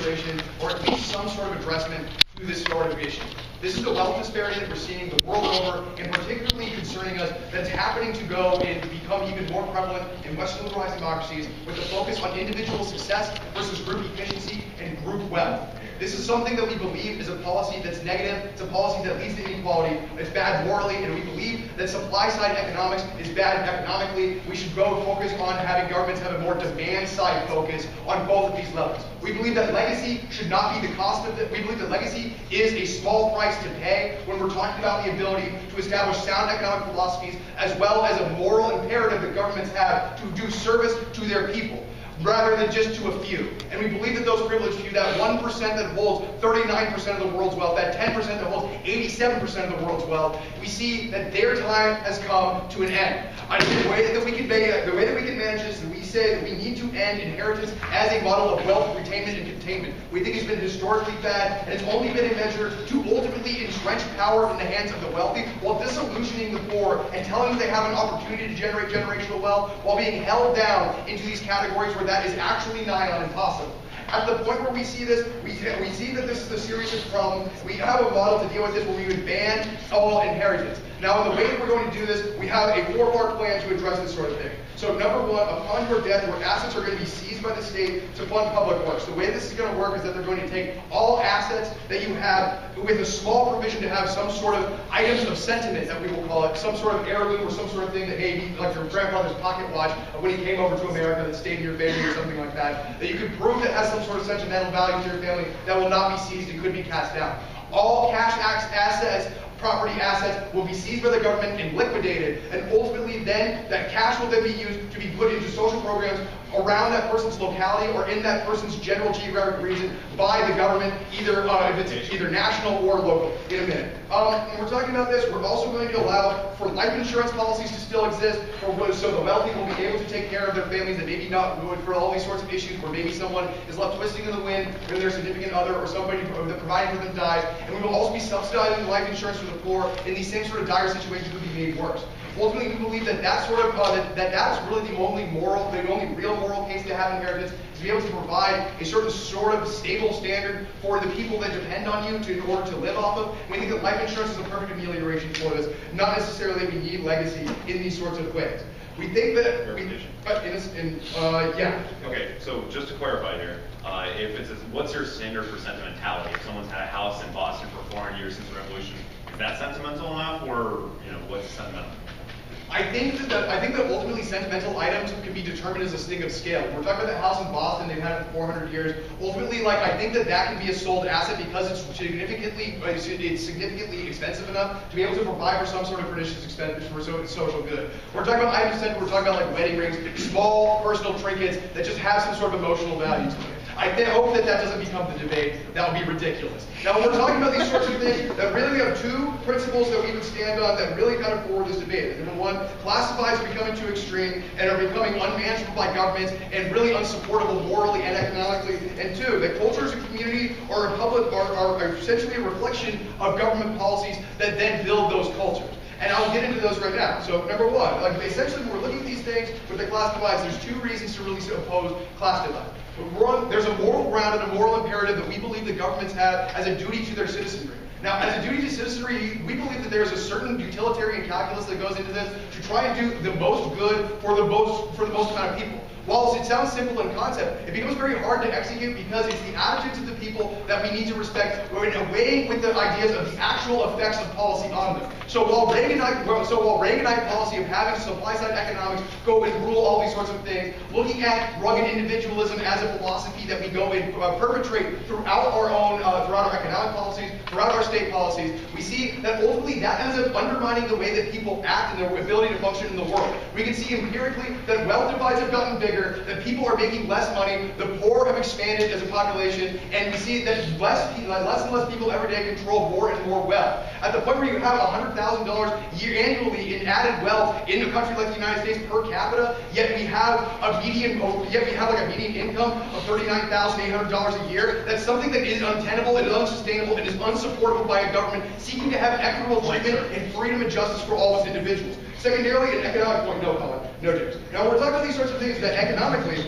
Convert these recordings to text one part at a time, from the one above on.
amelioration, or at least some sort of addressment to this sort of issue. This is the wealth disparity that we're seeing the world over, and particularly concerning us, that's happening to go and become even more prevalent in Western liberalized democracies, with the focus on individual success versus group efficiency and group wealth. This is something that we believe is a policy that's negative. It's a policy that leads to inequality. It's bad morally, and we believe that supply-side economics is bad economically. We should go focus on having governments have a more demand-side focus on both of these levels. We believe that legacy should not be the cost of it. We believe that legacy is a small price to pay when we're talking about the ability to establish sound economic philosophies, as well as a moral imperative that governments have to do service to their people, rather than just to a few. And we believe that those privileged few, that 1% that holds 39% of the world's wealth, that 10% that holds 87% of the world's wealth, we see that their time has come to an end. The way that we can manage this is we say that we need to end inheritance as a model of wealth retainment and containment. We think it's been historically bad, and it's only been a measure to ultimately entrench power in the hands of the wealthy, while disillusioning the poor and telling them they have an opportunity to generate generational wealth, while being held down into these categories where that is actually nigh on impossible. At the point where we see this, we see that this is a serious problem. We have a model to deal with this where we would ban all inheritance. Now, in the way that we're going to do this, we have a four-part plan to address this sort of thing. So number one, upon your death, your assets are going to be seized by the state to fund public works. The way this is going to work is that they're going to take all assets that you have with a small provision to have some sort of items of sentiment, that we will call it, some sort of heirloom or some sort of thing that maybe like your grandfather's pocket watch when he came over to America that stayed in your family or something like that you can prove that has some sort of sentimental value to your family that will not be seized and could be cast down. All cash assets, property assets, will be seized by the government and liquidated, and ultimately then that cash will then be used to be put into social programs around that person's locality or in that person's general geographic region by the government, either if it's either national or local. In a minute. When we're talking about this, we're also going to allow for life insurance policies to still exist, so the wealthy will be able to take care of their families and maybe not ruin for all these sorts of issues where maybe someone is left twisting in the wind when their significant other or somebody providing for them dies. And we will also be subsidizing life insurance for the poor in these same sort of dire situations would be made worse. Ultimately, we believe that that's really the only real moral case to have inheritance, is to be able to provide a certain sort of stable standard for the people that depend on you in order to live off of. We think that life insurance is a perfect amelioration for this, not necessarily we need legacy in these sorts of ways. We think that yeah. Okay, so just to clarify here, what's your standard for sentimentality? If someone's had a house in Boston for 400 years since the Revolution, is that sentimental enough, or what's sentimental? I think that ultimately sentimental items can be determined as a thing of scale. We're talking about the house in Boston; they've had it for 400 years. Ultimately, I think that can be a sold asset because it's significantly expensive enough to be able to provide for some sort of pernicious expense for social good. We're talking about items that we're talking about like wedding rings, small personal trinkets that just have some sort of emotional value to it. I hope that doesn't become the debate. That would be ridiculous. Now, when we're talking about these sorts of things, that really we have two principles that we would stand on that really kind of forward this debate. Number one, classifieds are becoming too extreme and are becoming unmanageable by governments and really unsupportable morally and economically. And two, that cultures and community are essentially a reflection of government policies that then build those cultures. And I'll get into those right now. So number one, essentially when we're looking at these things with the class divides, there's two reasons to really oppose class divide. There's a moral ground and a moral imperative that we believe the governments have as a duty to their citizenry. Now, as a duty to citizenry, we believe that there's a certain utilitarian calculus that goes into this to try and do the most good for the most amount of people. While it sounds simple in concept, it becomes very hard to execute because it's the attitudes of the people that we need to respect in a way with the ideas of the actual effects of policy on them. So while Reaganite policy of having supply-side economics go and rule all these sorts of things, looking at rugged individualism as a philosophy that we go and perpetrate throughout our economic policies, throughout our state policies, we see that ultimately that ends up undermining the way that people act and their ability to function in the world. We can see empirically that wealth divides have gotten bigger, that people are making less money, the poor have expanded as a population, and we see that less and less people every day control more and more wealth. At the point where you have $100,000 annually in added wealth in a country like the United States per capita, yet we have a median income of $39,800 a year, that's something that is untenable, it is unsustainable, it is unsupportable by a government seeking to have equitable treatment and freedom and justice for all its individuals. Secondarily, an economic point, no, Colin, no, James. Now, we're talking about these sorts of things that economically,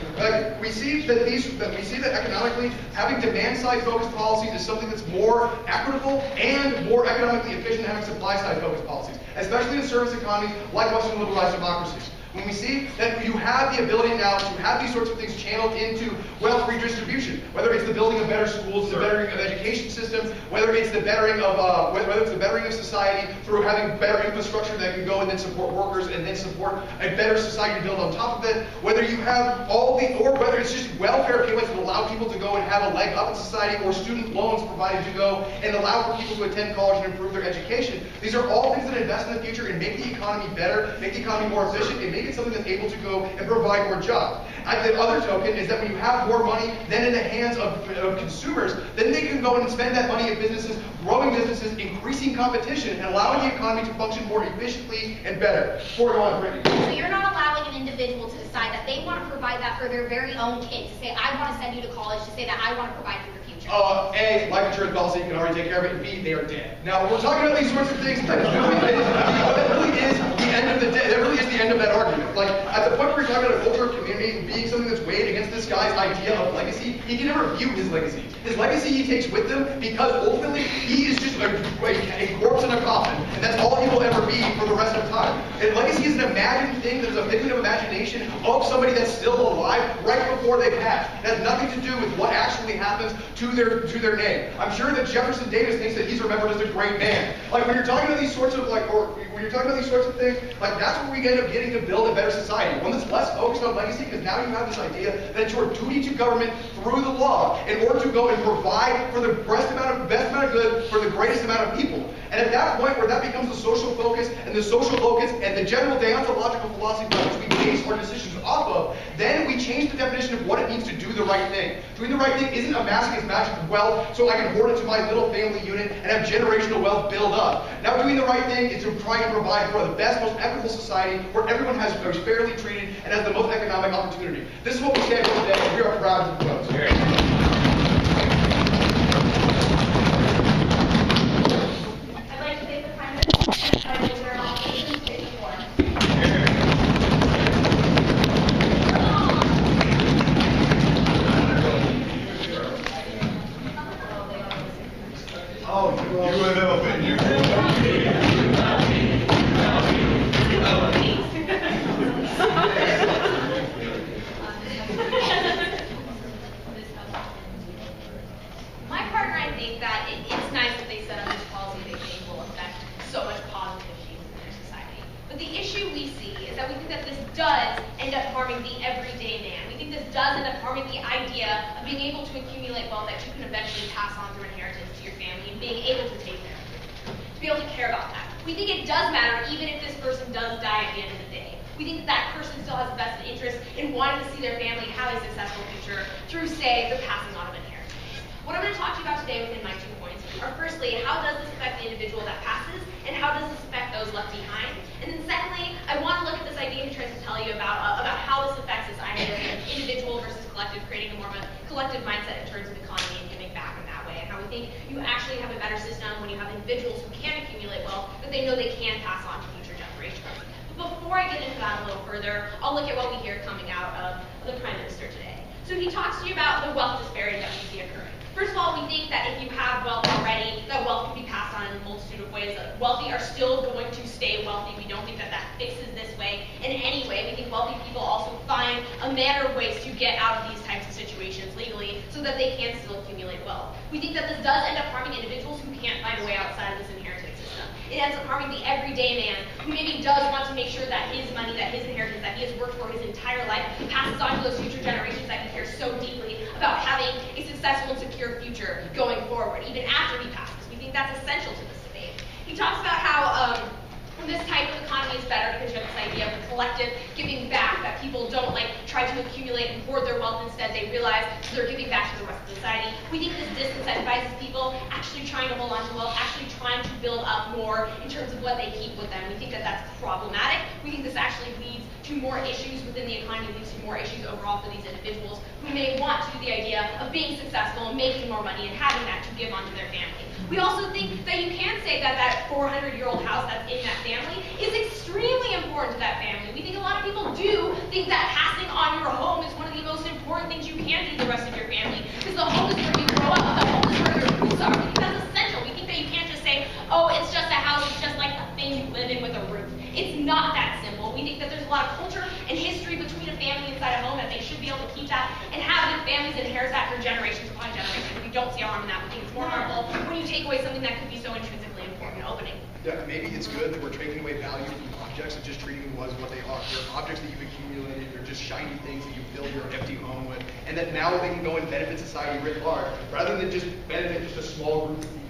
we see that economically, having demand-side focused policies is something that's more equitable and more economically efficient than having supply-side focused policies, especially in service economies like Western liberalized democracies. When we see that you have the ability now to have these sorts of things channeled into wealth redistribution, whether it's the building of better schools, the bettering of education systems, whether it's the bettering of society through having better infrastructure that can go and then support workers and then support a better society built on top of it, whether you have or whether it's just welfare payments that allow people to go and have a leg up in society, or student loans provided to go and allow for people to attend college and improve their education. These are all things that invest in the future and make the economy better, make the economy more efficient, and make it something that's able to go and provide more jobs. And the other token is that when you have more money then in the hands of consumers, then they can go and spend that money at businesses, growing businesses, increasing competition, and allowing the economy to function more efficiently and better. Before I go on, Brittany. So you're not allowing an individual to decide that they want to provide that for their very own kids, to say, I want to send you to college, to say that I want to provide for your future. A, life insurance policy, you can already take care of it, and B, they are dead. Now, we're talking about these sorts of things, that really is the end of the day. That really is the end of that argument. Like, at the point where you're talking about a culture of community and being something that's weighed against this guy's idea of legacy, he can never view his legacy. His legacy he takes with him because ultimately he is just a corpse in a coffin, and that's all he will ever be for the rest of time. And legacy is an imagined thing that's a figment of imagination of somebody that's still alive right before they pass. It has nothing to do with what actually happens to their name. I'm sure that Jefferson Davis thinks that he's remembered as a great man. Like, when you're talking about these sorts of when you're talking about these sorts of things, like, that's where we end up getting to build a better society, one that's less focused on legacy, because now you have this idea that it's your duty to government through the law in order to go and provide for the best amount of good for the greatest amount of people. And at that point where that becomes the social focus and the social locus and the general deontological philosophy by which we base our decisions off of, then we change the definition of what it means to do the right thing. Doing the right thing isn't amassing as massive wealth so I can hoard it to my little family unit and have generational wealth build up. Now, doing the right thing is to try and provide for the best, most equitable society where everyone is fairly treated and has the most economic opportunity. This is what we stand for today, and we are proud to propose. I'd like to take the time to try to clear all citizens take the floor. My partner, I think that it's nice that they set up this policy they think will affect so much positive change in their society. But the issue we see is that we think that this does end up harming the everyday man. We think this does end up harming the idea of being able to accumulate wealth that you can eventually pass on through inheritance to your family and being able to take care of it, to be able to care about that. We think it does matter even if this person does die at the end of the day. We think that person still has a vested interest in wanting to see their family have a successful future through, say, the passing on of inheritance. What I'm going to talk to you about today within my 2 points are, firstly, how does this affect the individual that passes, and how does this affect those left behind? And then secondly, I want to look at this idea and try to tell you about how this affects this idea of individual versus collective, creating a more of a collective mindset in terms of economy and giving back in that way, and how we think you actually have a better system when you have individuals who can accumulate wealth that they know they can pass on to future generations. But before I get into that a little further, I'll look at what we hear coming out of the Prime Minister today. So he talks to you about the wealth disparity that we see occurring. First of all, we think that if you have wealth already, that wealth can be passed on in a multitude of ways. That wealthy are still going to stay wealthy. We don't think that that fixes this way in any way. We think wealthy people also find a manner of ways to get out of these types of situations legally so that they can still accumulate wealth. We think that this does end up harming individuals who can't find a way outside of this inheritance system. It ends up harming the everyday man who maybe does want to make sure that his money, that his inheritance, that he has worked for his entire life passes on to those future generations that he cares so deeply about having a successful and secure future going forward, even after he passes. We think that's essential to this debate. He talks about how this type of economy is better because you have this idea of the collective giving back, that people don't try to accumulate and hoard their wealth. Instead, they realize they're giving back to the rest of society. We think this disincentivizes people actually actually trying to hold on to wealth, actually trying to build up more in terms of what they keep with them. We think that that's problematic. We think this actually leads to more issues within the economy, leads to more issues overall for these individuals who may want to do the idea of being successful and making more money and having that to give on to their family. We also think that you can say that that 400-year-old house that's in that family is extremely important to that family. We think a lot of people do think that passing on your home is one of the most important things you can do to the rest of your family, because the home is where you grow up, the home is where your roots are. We think that's essential. We think that you can't just say, oh, it's just a house, it's just like a thing you live in with a roof. It's not that simple. We think that there's a lot of culture and history between a family inside a home, that they should be able to keep that and have their families inherit that for generations upon generations. We don't see harm in that. We think it's more harmful when you take away something that could be so intrinsically important to opening. Yeah, maybe it's good that we're taking away value from objects and just treating them as what they are. They're objects that you've accumulated, they're just shiny things that you fill your empty home with, and that now they can go and benefit society writ large, rather than just benefit just a small group of people.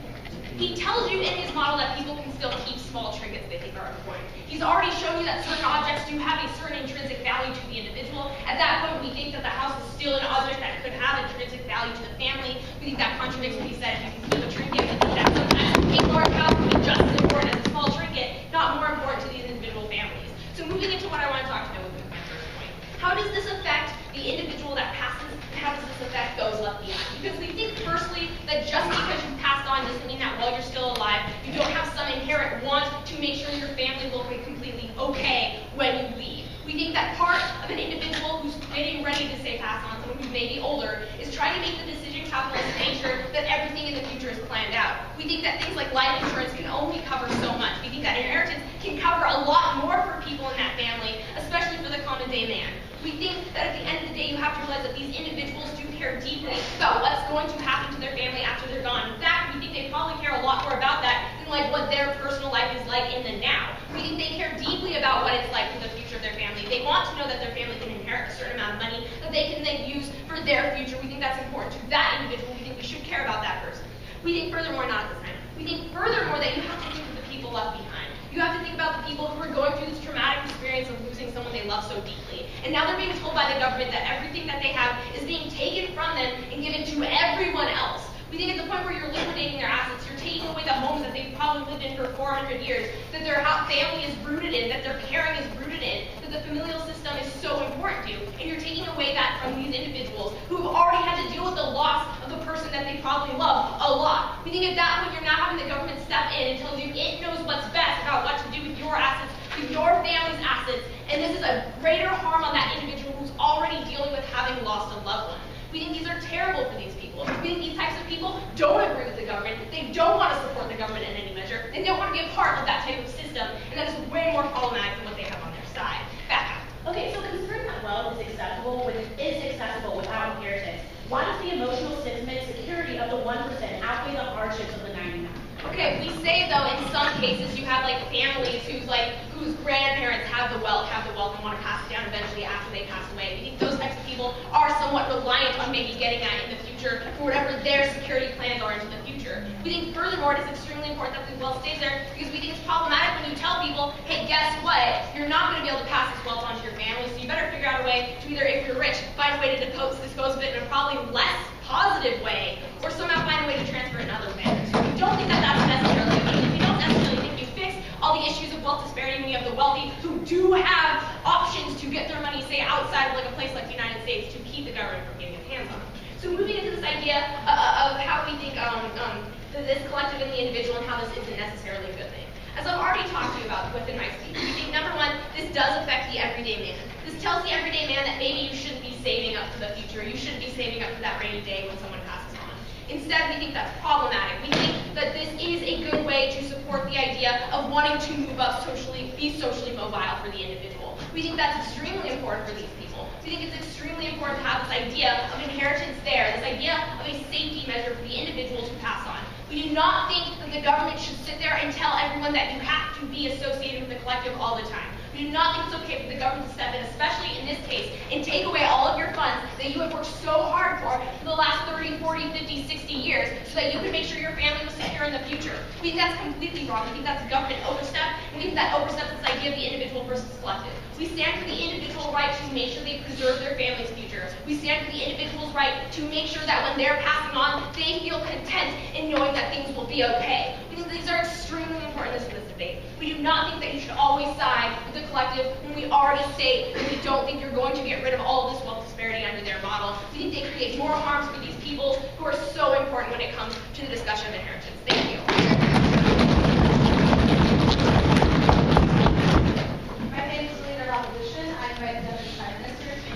He tells you in his model that people can still keep small trinkets they think are important. He's already shown you that certain objects do have a certain intrinsic value to the individual. At that point, we think that the house is still an object that could have intrinsic value to the family. We think that contradicts what he said, if you can keep a trinket. We think that sometimes a large house can be just as important as a small trinket, not more important to these individual families. So moving into what I want to talk to with my first point. How does this affect the individual that passes? How does this affect those left behind? Because we think firstly that just because you passed on doesn't mean that while you're still alive, you don't have some inherent want to make sure your family will be completely okay when you leave. We think that part of an individual who's getting ready to say pass on, someone who may be older, is trying to make the decision capitalist nature that everything in the future is planned out. We think that things like life insurance can only cover so much. We think that inheritance can cover a lot more for people in that family, especially for the common day man. We think that at the end of the day, you have to realize that these individuals do care deeply about what's going to happen to their family after they're gone. In fact, we think they probably care a lot more about that than like what their personal life is like in the now. We think they care deeply about what it's like for the future of their family. They want to know that their family can inherit a certain amount of money that they can then use for their future. We think that's important to that individual. We think we should care about that person. We think furthermore, not at this time, we think furthermore that you have to think of the people left behind. You have to think about the people who are going through this traumatic experience of losing someone they love so deeply. And now they're being told by the government that everything that they have is being taken from them and given to everyone else. We think at the point where you're liquidating their assets, you're taking away the homes that they've probably lived in for 400 years, that their family is rooted in, that their caring is rooted in, that the familial system is so important to you. And you're taking away that from these individuals who have already had to deal with the loss of the person that they probably love a lot. We think at that point you're now having the government step in and tell you it knows what's best about what to do with your assets, with your family's assets, and this is a greater harm on that individual who's already dealing with having lost a loved one. We think these are terrible for these people. We think these types of people don't agree with the government. They don't want to support the government in any measure. They don't want to be a part of that type of system, and that is way more problematic than what they have on their side. Back up. Okay, so considering that wealth is accessible without inheritance, why does the emotional sentiment security of the 1% outweigh the hardships of the 99? Okay, we say though in some cases you have like families whose grandparents have the wealth and want to pass it down eventually after they pass away. We think those types of people are somewhat reliant on maybe getting that in the future for whatever their security plans are into the future. We think furthermore it is extremely important that the wealth stays there because we think it's problematic when you tell people, hey, guess what? You're not going to be able to pass this wealth on to your family, so you better figure out a way to either, if you're rich, find a way to dispose of it in a probably less positive way, or somehow find a way to transfer it in other manners. We don't think that that's necessarily a good. We don't necessarily think you fix all the issues of wealth disparity when you have the wealthy who do have options to get their money, say, outside of like a place like the United States to keep the government from getting its hands on them. So moving into this idea of how we think this collective and the individual and how this isn't necessarily a good thing. As I've already talked to you about within my speech, we think number one, this does affect the everyday man. This tells the everyday man that maybe you shouldn't be saving up for the future. You shouldn't be saving up for that rainy day when someone passes on. Instead, we think that's problematic. We think that this is a good way to support the idea of wanting to move up socially, be socially mobile for the individual. We think that's extremely important for these people. We think it's extremely important to have this idea of inheritance there, this idea of a safety measure for the individuals who pass on. We do not think that the government should sit there and tell everyone that you have to be associated with the collective all the time. We do not think it's okay for the government to step in, especially in this case, and take away all of your funds that you have worked so hard for the last 30, 40 40, 50, 60 years so that you can make sure your family was secure in the future. We think that's completely wrong. We think that's government overstep, and we think that oversteps this idea of the individual versus collective. We stand for the individual right to make sure they preserve their family's future. We stand for the individual's right to make sure that when they're passing on, they feel content in knowing that things will be okay. We think these are extremely important in this debate. We do not think that you should always side with the collective when we already state that we don't think you're going to get rid of all of this wealth disparity under their model. We think they create more harms for these people who are so important when it comes to the discussion of inheritance. Thank you. My name is Leader of Opposition. I invite the other Prime Minister to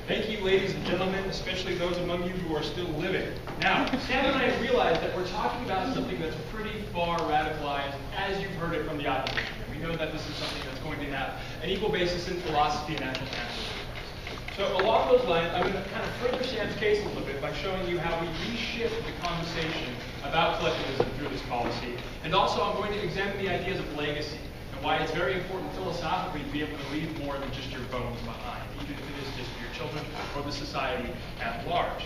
Thank you, ladies and gentlemen, especially those among you who are still living. Now, Sam and I realize that we're talking about something that's pretty far radicalized, as you've heard it from the opposition. We know that this is something that's going to have an equal basis in philosophy and natural sciences. So along those lines, I'm going to kind of further Sam's case a little bit by showing you how we reshift the conversation about collectivism through this policy. And also I'm going to examine the ideas of legacy and why it's very important philosophically to be able to leave more than just your bones behind, even if it is just for your children or the society at large.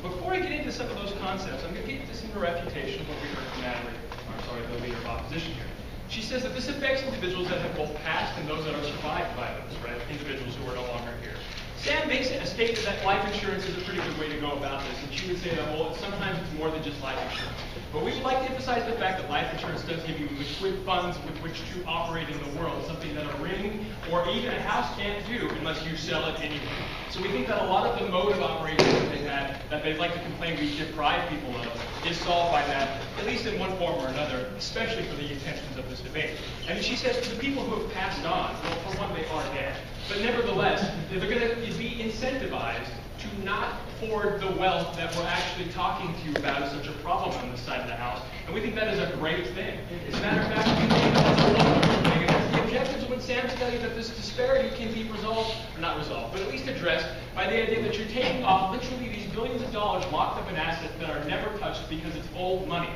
But before I get into some of those concepts, I'm going to get into some refutation of what we heard from the leader of opposition here. She says that this affects individuals that have both passed and those that are survived violence, right? Individuals who are no longer here. Sam makes a statement that life insurance is a pretty good way to go about this, and she would say that, well, sometimes it's more than just life insurance. But we would like to emphasize the fact that life insurance does give you liquid funds with which to operate in the world, something that a ring or even a house can't do unless you sell it anyway. So we think that a lot of the mode of operation that they've had, that they'd like to complain we deprive people of, is solved by that, at least in one form or another, especially for the intentions of this debate. And she says to the people who have passed on, well, for one, they are dead. But nevertheless, they're going to be incentivized to not hoard the wealth that we're actually talking to you about as such a problem on this side of the house. And we think that is a great thing. As a matter of fact, we think that's a wonderful thing. And that's the objectives of when Sam's telling you that this disparity can be resolved, or not resolved, but at least addressed by the idea that you're taking off literally these billions of dollars locked up in assets that are never touched because it's old money,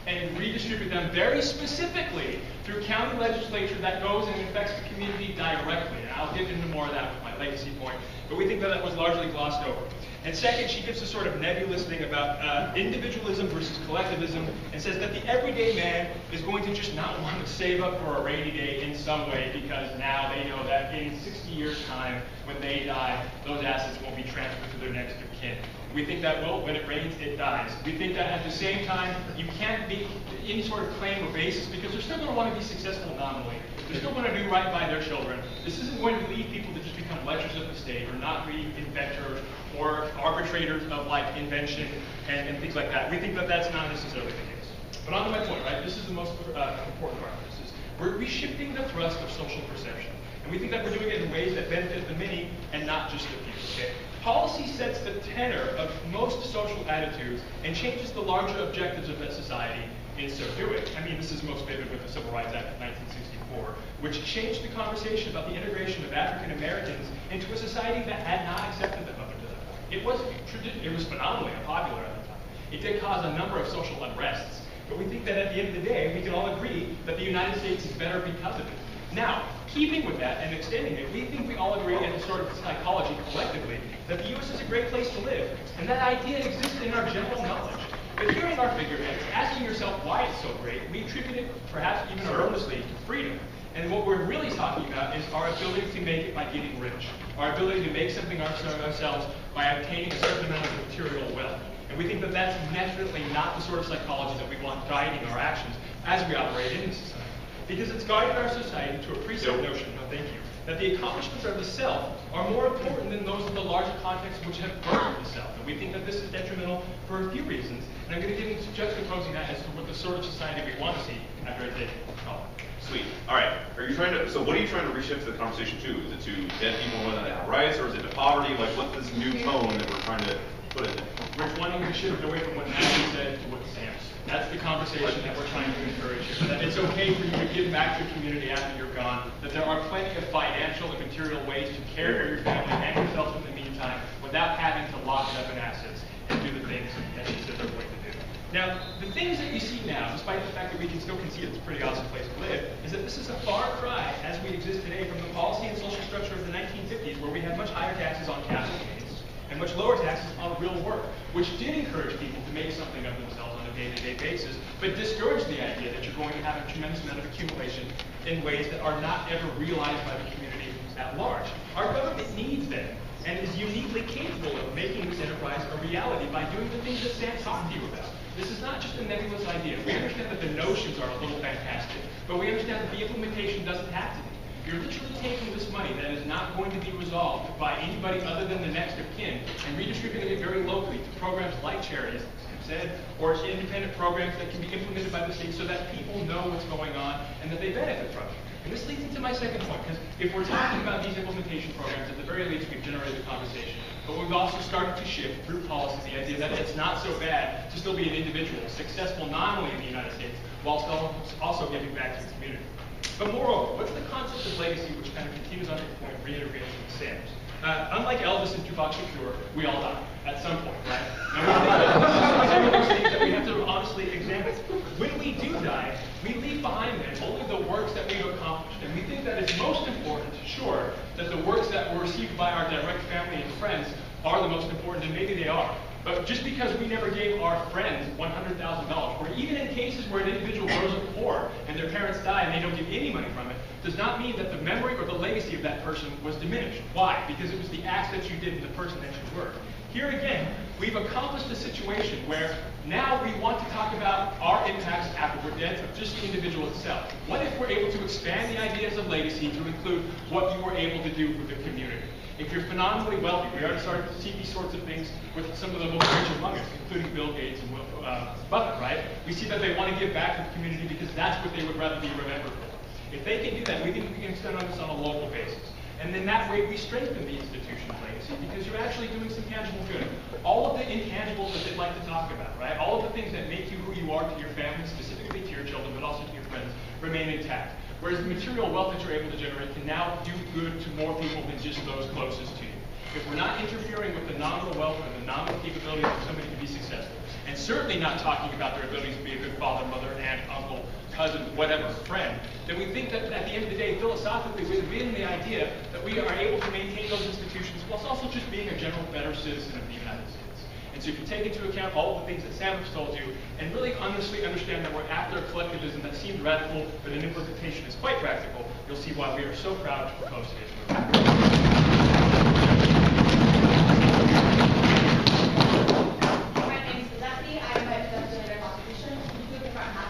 and redistribute them very specifically through county legislature that goes and affects the community directly. And I'll get into more of that with my legacy point, but we think that that was largely glossed over. And second, she gives a sort of nebulous thing about individualism versus collectivism, and says that the everyday man is going to just not want to save up for a rainy day in some way because now they know that in 60 years' time, when they die, those assets won't be transferred to their next of kin. We think that, well, when it rains, it dies. We think that at the same time, you can't be any sort of claim or basis because they're still going to want to be successful nominally. They're still going to do right by their children. This isn't going to lead people to just become lectures of the state or not be inventors or arbitrators of like invention and things like that. We think that that's not necessarily the case. But on to my point, right? This is the most important part of this. Is we're reshifting the thrust of social perception. And we think that we're doing it in ways that benefit the many and not just the few. Okay? Policy sets the tenor of most social attitudes and changes the larger objectives of that society in so doing. I mean, this is most vivid with the Civil Rights Act of 1964, which changed the conversation about the integration of African Americans into a society that had not accepted them up until that point. It was phenomenally unpopular at the time. It did cause a number of social unrests, but we think that at the end of the day, we can all agree that the United States is better because of it. Now, keeping with that and extending it, we think we all agree in a sort of psychology collectively that the U.S. is a great place to live, and that idea exists in our general knowledge. But hearing our figureheads, asking yourself why it's so great, we attribute it, perhaps even erroneously, to freedom. And what we're really talking about is our ability to make it by getting rich, our ability to make something ourselves by obtaining a certain amount of material wealth. And we think that that's definitely not the sort of psychology that we want guiding our actions as we operate in this society. Because it's guided our society to a preset notion, no thank you, that the accomplishments of the self are more important than those of the larger contexts which have birthed the self. And we think that this is detrimental for a few reasons. And I'm going to get into juxtaposing that as to what the sort of society we want to see after I take call. Sweet. All right. So what are you trying to reshift the conversation to? Is it to dead people more than they have rights, or is it to poverty? Like, what's this new tone that we're trying to put in there? We're wanting to shift away from what Matthew said to what Sam said. That's the conversation that we're trying to encourage here. That it's okay for you to give back to your community after you're gone. That there are plenty of financial and material ways to care for your family and yourself in the meantime without having to lock it up in assets and do the things that you said you're going to do. Now, the things that you see now, despite the fact that we can still concede it's a pretty awesome place to live, is that this is a far cry, as we exist today, from the policy and social structure of the 1950s, where we had much higher taxes on capital gains and much lower taxes on real work, which did encourage people to make something of themselves on a day-to-day basis, but discouraged the idea that you're going to have a tremendous amount of accumulation in ways that are not ever realized by the community at large. Our government needs them, and is uniquely capable of making this enterprise a reality by doing the things that Sam talked to you about. This is not just a nebulous idea. We understand that the notions are a little fantastic, but we understand that the implementation doesn't have to be. You're literally taking this money that is not going to be resolved by anybody other than the next of kin and redistributing it very locally to programs like charities, as Sam said, or independent programs that can be implemented by the state so that people know what's going on and that they benefit from it. And this leads into my second point, because if we're talking about these implementation programs, at the very least we've generated a conversation. But we've also started to shift through policy the idea that it's not so bad to still be an individual, successful not only in the United States, whilst also giving back to the community. But moreover, what's the concept of legacy, which kind of continues on to the point reiterated from Sam's? Unlike Elvis and Tupac Shakur, we all die at some point, right? And we think that this is one of those things that we have to honestly examine. When we do die, we leave behind then only the works that we've accomplished. And we think that it's most important, sure, that the works that were received by our direct family and friends are the most important, and maybe they are. But just because we never gave our friends $100,000, or even in cases where an individual grows up poor and their parents die and they don't get any money from it, does not mean that the memory or the legacy of that person was diminished. Why? Because it was the acts that you did and the person that you were. Here again, we've accomplished a situation where now we want to talk about our impacts after we're dead of just the individual itself. What if we're able to expand the ideas of legacy to include what you were able to do for the community? If you're phenomenally wealthy, we already started to see these sorts of things with some of the most rich among us, including Bill Gates and Buffett, right? We see that they want to give back to the community because that's what they would rather be remembered for. If they can do that, we think we can extend on this on a local basis. And then that way we strengthen the institution's legacy because you're actually doing some tangible good. All of the intangibles that they'd like to talk about, right? All of the things that make you who you are to your family, specifically to your children, but also to your friends, remain intact. Whereas the material wealth that you're able to generate can now do good to more people than just those closest to you. If we're not interfering with the nominal wealth or the nominal capabilities of somebody to be successful, and certainly not talking about their abilities to be a good father, mother, aunt, uncle, cousin, whatever, friend, then we think that at the end of the day, philosophically, we win the idea that we are able to maintain those institutions whilst also just being a general better citizen of the United States. And so if you take into account all of the things that Sam has told you, and really honestly understand that we're after a collectivism that seems radical, but in implementation is quite practical, you'll see why we are so proud to propose today's movement. My name is Stephanie. I'm a representative of opposition. Include the front half.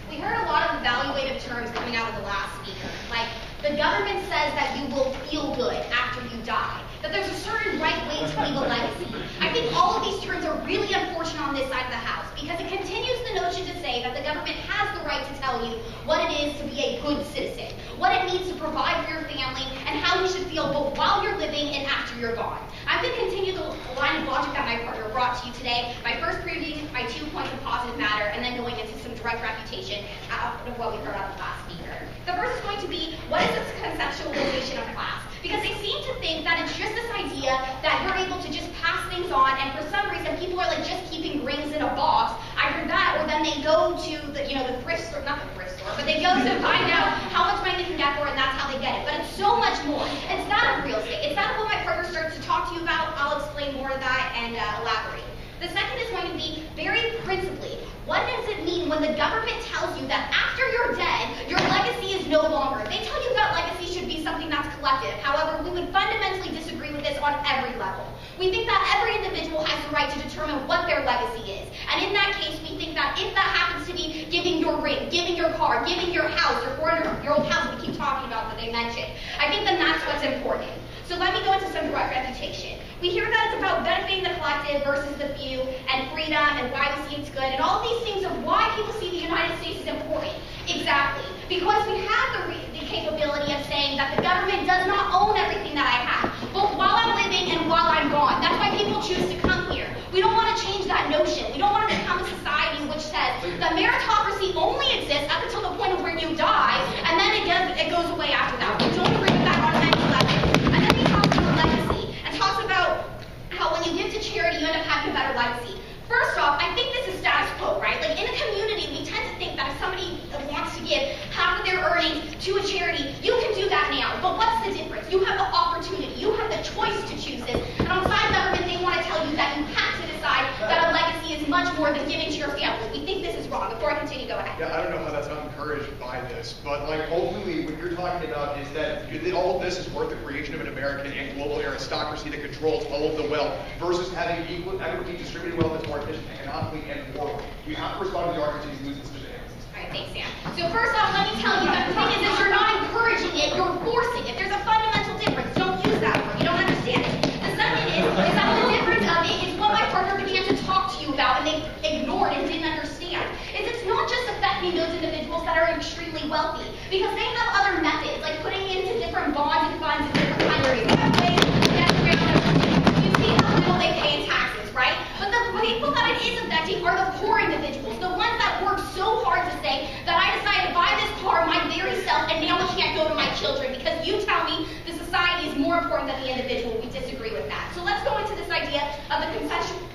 We heard a lot of evaluative terms coming out of the last speaker, like the government says that you will feel good after you die, that there's a certain right way to leave a legacy. I think all of these terms are really unfortunate on this side of the house because it continues the notion to say that the government has the right to tell you what it is to be a good citizen, what it means to provide for your family, and how you should feel both while you're living and after you're gone. I'm going to continue the line of logic that my partner brought to you today by first previewing my 2 points of positive matter and then going into some direct refutation out of what we heard out of the last speaker. The first is going to be, what is this conceptualization of class? Because they seem to think that it's just this idea that you're able to just pass things on, and for some reason people are like just keeping rings in a box. Either that, or then they go to the thrift store, not the thrift store, but they go to find out how much money they can get for it, and that's how they get it. But it's so much more. It's that of real estate. It's that of what my partner starts to talk to you about. I'll explain more of that and elaborate. The second is going to be very principally, what does it mean when the government tells you that after you're dead, your legacy is no longer? They tell you that legacy should be something that's collective collective. However, we would fundamentally disagree with this on every level. We think that every individual has the right to determine what their legacy is. And in that case, we think that if that happens to be giving your ring, giving your car, giving your house, your 400-year-old house that we keep talking about that they mentioned, I think then that's what's important. So let me go into some direct refutation. We hear that it's about benefiting the collective versus the few, and freedom, and why we see it's good, and all these things of why people see the United States as important. Exactly. Because we have the capability of saying that the government does not own everything that I have, both while I'm living and while I'm gone. That's why people choose to come here. We don't want to change that notion. We don't want to become a society which says that meritocracy only exists up until the point of where you die, and then it goes away after that. We don't agree with that on any level. And then he talks about legacy, and talks about how when you give to charity, you end up having a better legacy. First off, I think this is status quo, right? Like in a community, we tend to think that if somebody wants to give half of their earnings to a charity, you can do that now. But what's the difference? You have the opportunity. You have the choice to choose this. And on side government, they want to tell you that you have to decide that a legacy is much more than giving to your family. We think this is wrong. Before I continue, go ahead. Yeah, I don't know how that's not encouraged by this, but like ultimately what you're talking about is that all of this is worth the creation of an American and global aristocracy that controls all of the wealth versus having equitably distributed wealth that's more efficient economically and morally. You have to respond to the arguments these losing statistics. All right, thanks, Sam. So first off, let me tell you that the thing is you're not encouraging it, you're forcing it. There's a fundamental difference. Don't use that word. You don't understand it. The second is that the difference of it is what my partner began to talk to you about and they ignored and didn't understand. It's not just affecting those individuals that are extremely wealthy, because they have other methods, like putting into different bonds and funds in different countries. You see how little they pay in taxes, right? But the people that it is affecting are the poor individuals, the ones that work so hard to say that I decided to buy this car my very self and now it can't go to my children because you tell me the society is more important than the individual. We disagree with that. So let's go into this idea of the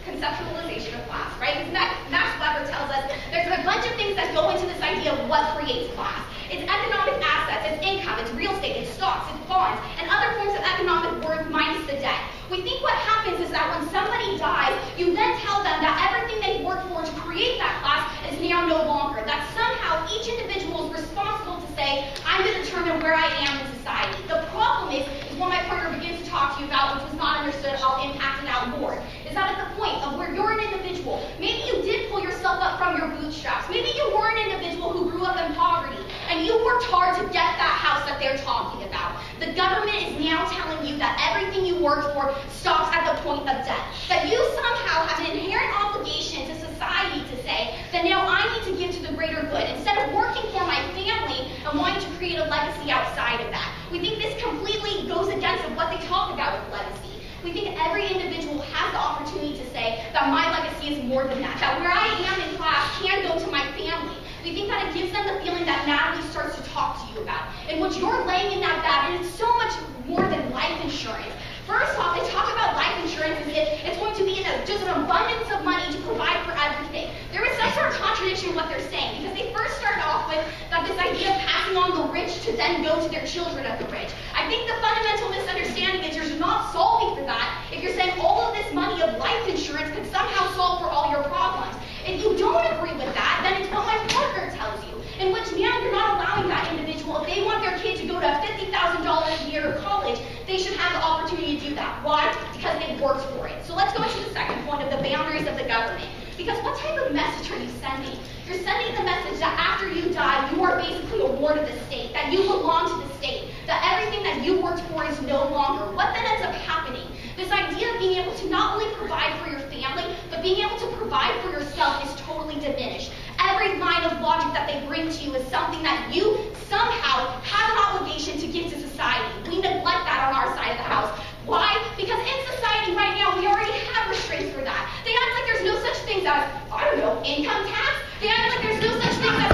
conceptualization of class, right? Because Max Weber tells us there's a bunch of things that go into this idea of what creates class. It's economic assets, it's income, it's real estate, it's stocks, it's bonds, and other forms of economic worth minus the debt. We think what happens is that when somebody dies, you then tell them that everything they worked for to create that class is now no longer. That somehow each individual is responsible to say, I'm going to determine where I am in society. The problem is what my partner begins to talk to you about, which was not understood, I'll impact it out more, is that at the point of where you're an individual, maybe you did pull yourself up from your bootstraps. Maybe you were an individual who grew up in poverty, and you worked hard to get that house that they're talking about. The government is now telling you that everything you worked for stops at the point of death. That you somehow have an inherent obligation to society to say that now I need to give to the greater good instead of working for my family and wanting to create a legacy outside of that. We think this completely goes against what they talk about with legacy. We think every individual has the opportunity to say that my legacy is more than that. That where I am in class can go to my family. We think that it gives them the feeling that Natalie starts to talk to you about. And what you're laying in that bag, and it's so much more than life insurance. First off, they talk about life insurance as if it's going to be just an abundance of money to provide for everything. There is some sort of contradiction in what they're saying, because they first started off with that this idea of passing on the rich to then go to their children of the rich. I think the fundamental misunderstanding is you're not solving for that if you're saying all of this money of life insurance could somehow solve for all your problems. If you don't agree with that, then it's what my partner tells you, in which now you're not allowing that individual, if they want their kid to go to $50,000 a year to college, they should have the opportunity to do that. Why? Because they worked for it. So let's go into the second point of the boundaries of the government. Because what type of message are you sending? You're sending the message that after you die, you are basically a ward of the state, that you belong to the state, that everything that you worked for is no longer. What then ends up happening? This idea of being able to not only provide for your family, but being able to provide for yourself is totally diminished. Every line of logic that they bring to you is something that you somehow have an obligation to give to society. We neglect that on our side of the house. Why? Because in society right now, we already have restraints for that. They act like there's no such thing as, I don't know, income tax. They act like there's no such thing as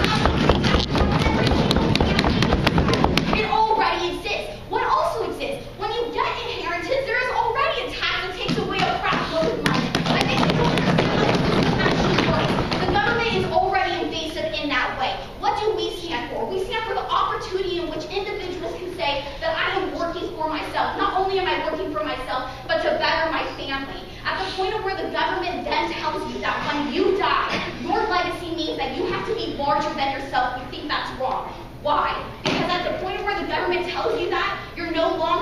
it already exists. What also exists? When you get inheritance, there is already a tax that takes away a crap load of money. I think they don't understand how this actually works. The government is already invasive in that way. What do we stand for? We stand for the opportunity in which individuals can say that I am working for myself. Not only am I working for myself, but to better my family. At the point of where the government then tells you that when you die, your legacy means that you have to be larger than yourself, we think that's wrong. Why? Because at the point of where the government tells you that, you're no longer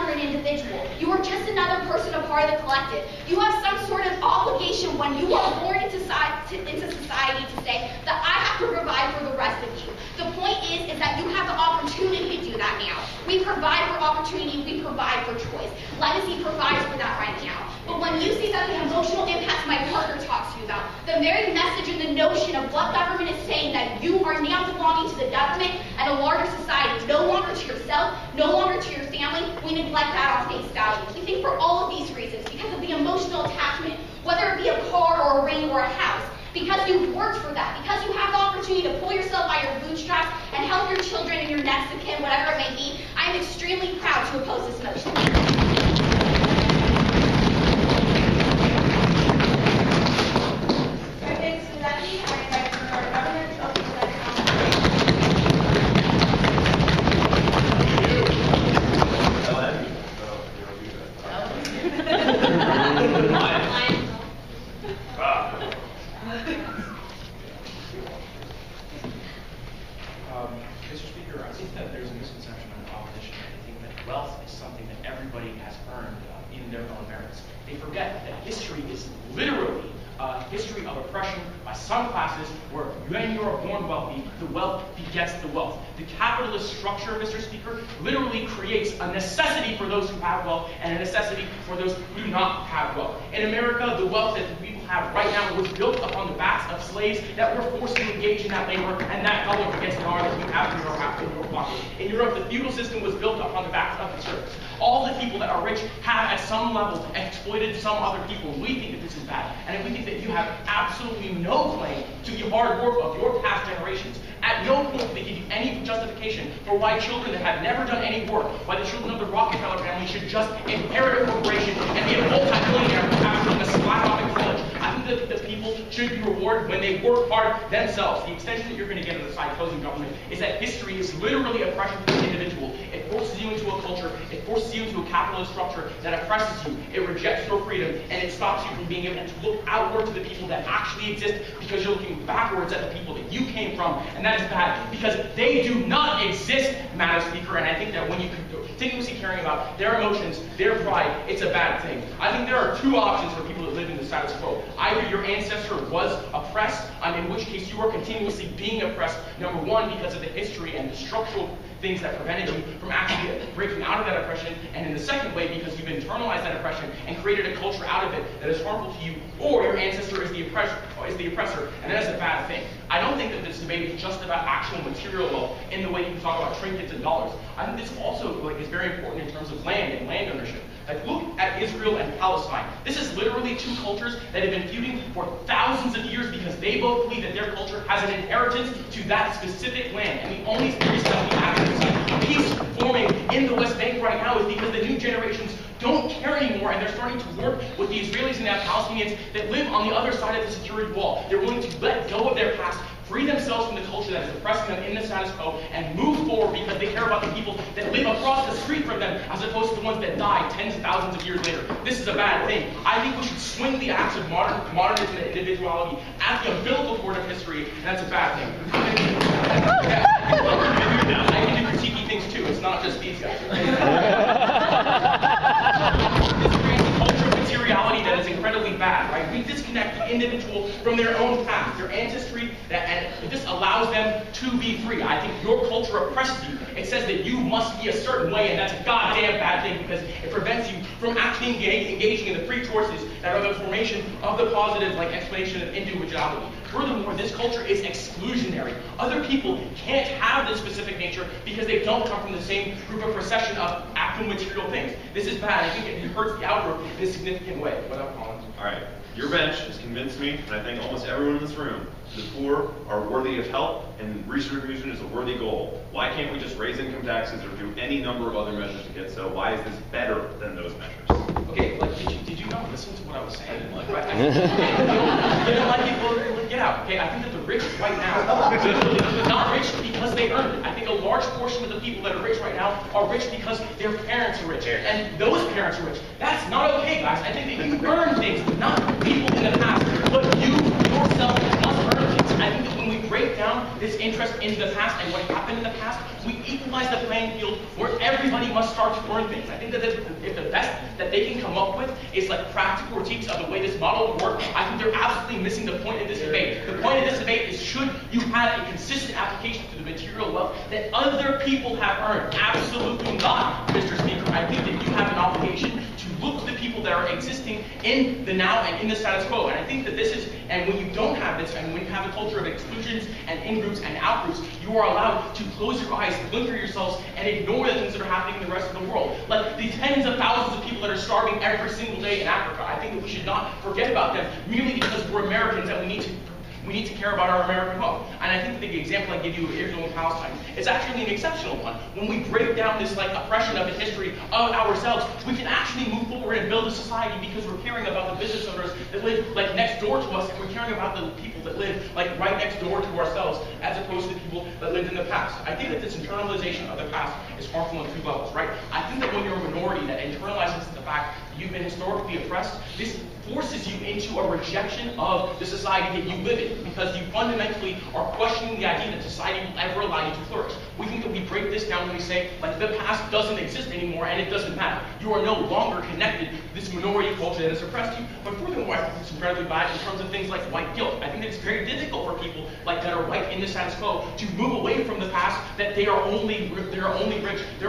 part of the collective. You have some sort of obligation when you are born into society to say that I have to provide for the rest of you. The point is that you have the opportunity to do that now. We provide for opportunity, we provide for choice. Legacy provides for that right now. But when you see that the emotional impacts my partner talks to you about, the very message and the notion of what government is saying that you are now belonging to the government and a larger society, no longer to yourself, no longer to your family, we neglect that on face value. We think for all of these reasons, because of the emotional attachment, whether it be a car or a ring or a house, because you've worked for that, because you have the opportunity to pull yourself by your bootstraps and help your children and your next of kin, whatever it may be, I am extremely proud to oppose this motion. Thanks to that, I invite our government to open the next Mr. Speaker, I think that there's a misconception in the opposition. They think that wealth is something that everybody has earned in their own merits. They forget that history is literally a history of oppression by some classes where when you are born wealthy, the wealth begets the wealth. The capitalist structure, Mr. Speaker, literally creates a necessity for those who have wealth and a necessity for those who do not have wealth. In America, the wealth that people have right now was built upon the backs of slaves that were forced to engage in that labor, and that dollar against the dollar that you have in your pocket. In Europe, the feudal system was built upon the backs of the serfs. All the people that are rich have at some level exploited some other people. We think that this is bad, and we think that you have absolutely no claim to the hard work of your past generations. At no point do they give you any justification for why children that have never done any work, why the children of the Rockefeller family should just inherit a corporation and be a multi-millionaire after a slap off in college. I think that the people should be rewarded when they work hard themselves. The extension that you're going to get of the side-closing government is that history is literally oppression for the individual. It forces you into a culture, it forces you into a capitalist structure that oppresses you, it rejects your freedom, and it stops you from being able to look outward to the people that actually exist because you're looking backwards at the people that you came from, and that is bad because they do not exist, Madam Speaker, and I think that when you continuously caring about their emotions, their pride, it's a bad thing. I think there are two options for people that live in the status quo. Either your ancestor was oppressed, in which case you are continuously being oppressed, number one, because of the history and the structural things that prevented you from actually breaking out of that oppression, and in the second way, because you've internalized that oppression and created a culture out of it that is harmful to you, or your ancestor is the oppressor, and that is a bad thing. I don't think that this debate is just about actual material wealth in the way you can talk about trinkets and dollars. I think this also is very important in terms of land and land ownership. Like, look at Israel and Palestine. This is literally two cultures that have been feuding for thousands of years because they both believe that their culture has an inheritance to that specific land. And the only reason that we have peace forming in the West Bank right now is because the new generations don't care anymore, and they're starting to work with the Israelis and the Palestinians that live on the other side of the security wall. They're willing to let go of their past, free themselves from the culture that is oppressing them in the status quo, and move forward because they care about the people that live across the street from them as opposed to the ones that died tens of thousands of years later. This is a bad thing. I think we should swing the axe of modernism and individuality at the umbilical cord of history, and that's a bad thing. I can do critiquey things too. It's not just these guys. This creates a culture of materiality that is incredibly bad, right? We disconnect the individual from their own past, their ancestry, and this allows them to be free. I think your culture oppresses you. It says that you must be a certain way, and that's a goddamn bad thing because it prevents you from actually engaging in the free choices that are the formation of the positive, like explanation of individuality. Furthermore, this culture is exclusionary. Other people can't have this specific nature because they don't come from the same group of procession of actual material things. This is bad. I think it hurts the outgroup in a significant way. Without Collins. All right. Your bench has convinced me, and I think almost everyone in this room, the poor are worthy of help, and redistribution is a worthy goal. Why can't we just raise income taxes or do any number of other measures to get so? Why is this better than those measures? Okay, like, did you not listen to what I was saying? Like, right? You don't like it? Well, get out. Okay, I think that the rich right now are not rich because they earned it. I think a large portion of the people that are rich right now are rich because their parents are rich, and those parents are rich. That's not okay, guys. I think that you earn things, not people in the past, but you yourself must earn things. I think that when we break down this interest in the past and what happened in the past, we equalize the playing field where everybody must start to learn things. I think that if the best that they can come up with is like practical critiques of the way this model will work, I think they're absolutely missing the point of this debate. The point of this debate is, should you have a consistent application to the material wealth that other people have earned? Absolutely not, Mr. Speaker. I think that you have an obligation to look to the people that are existing in the now and in the status quo. And I think that this is, and when you don't have this, and when you have a culture of exclusions and in-groups and out-groups, you are allowed to close your eyes, blinker yourselves, and ignore the things that are happening in the rest of the world. Like the tens of thousands of people that are starving every single day in Africa. I think that we should not forget about them merely because we're Americans and we need to care about our American home. And I think the example I give you of Israel and Palestine is actually an exceptional one. When we break down this like oppression of the history of ourselves, we can actually move forward and build a society because we're caring about the business owners that live like next door to us, and we're caring about the people that live like right next door to ourselves, as opposed to the people that lived in the past. I think that this internalization of the past is harmful on two levels, right? I think that when you're a minority that internalizes the fact that you've been historically oppressed, this forces you into a rejection of the society that you live in, because you fundamentally are questioning the idea that society will ever allow you to flourish. We think that we break this down when we say, like, the past doesn't exist anymore and it doesn't matter. You are no longer connected to this minority culture that has oppressed you. But furthermore, I think it's incredibly bad in terms of things like white guilt. I think that it's very difficult for people like that are white in the status quo to move away from the past, that they are only rich, they're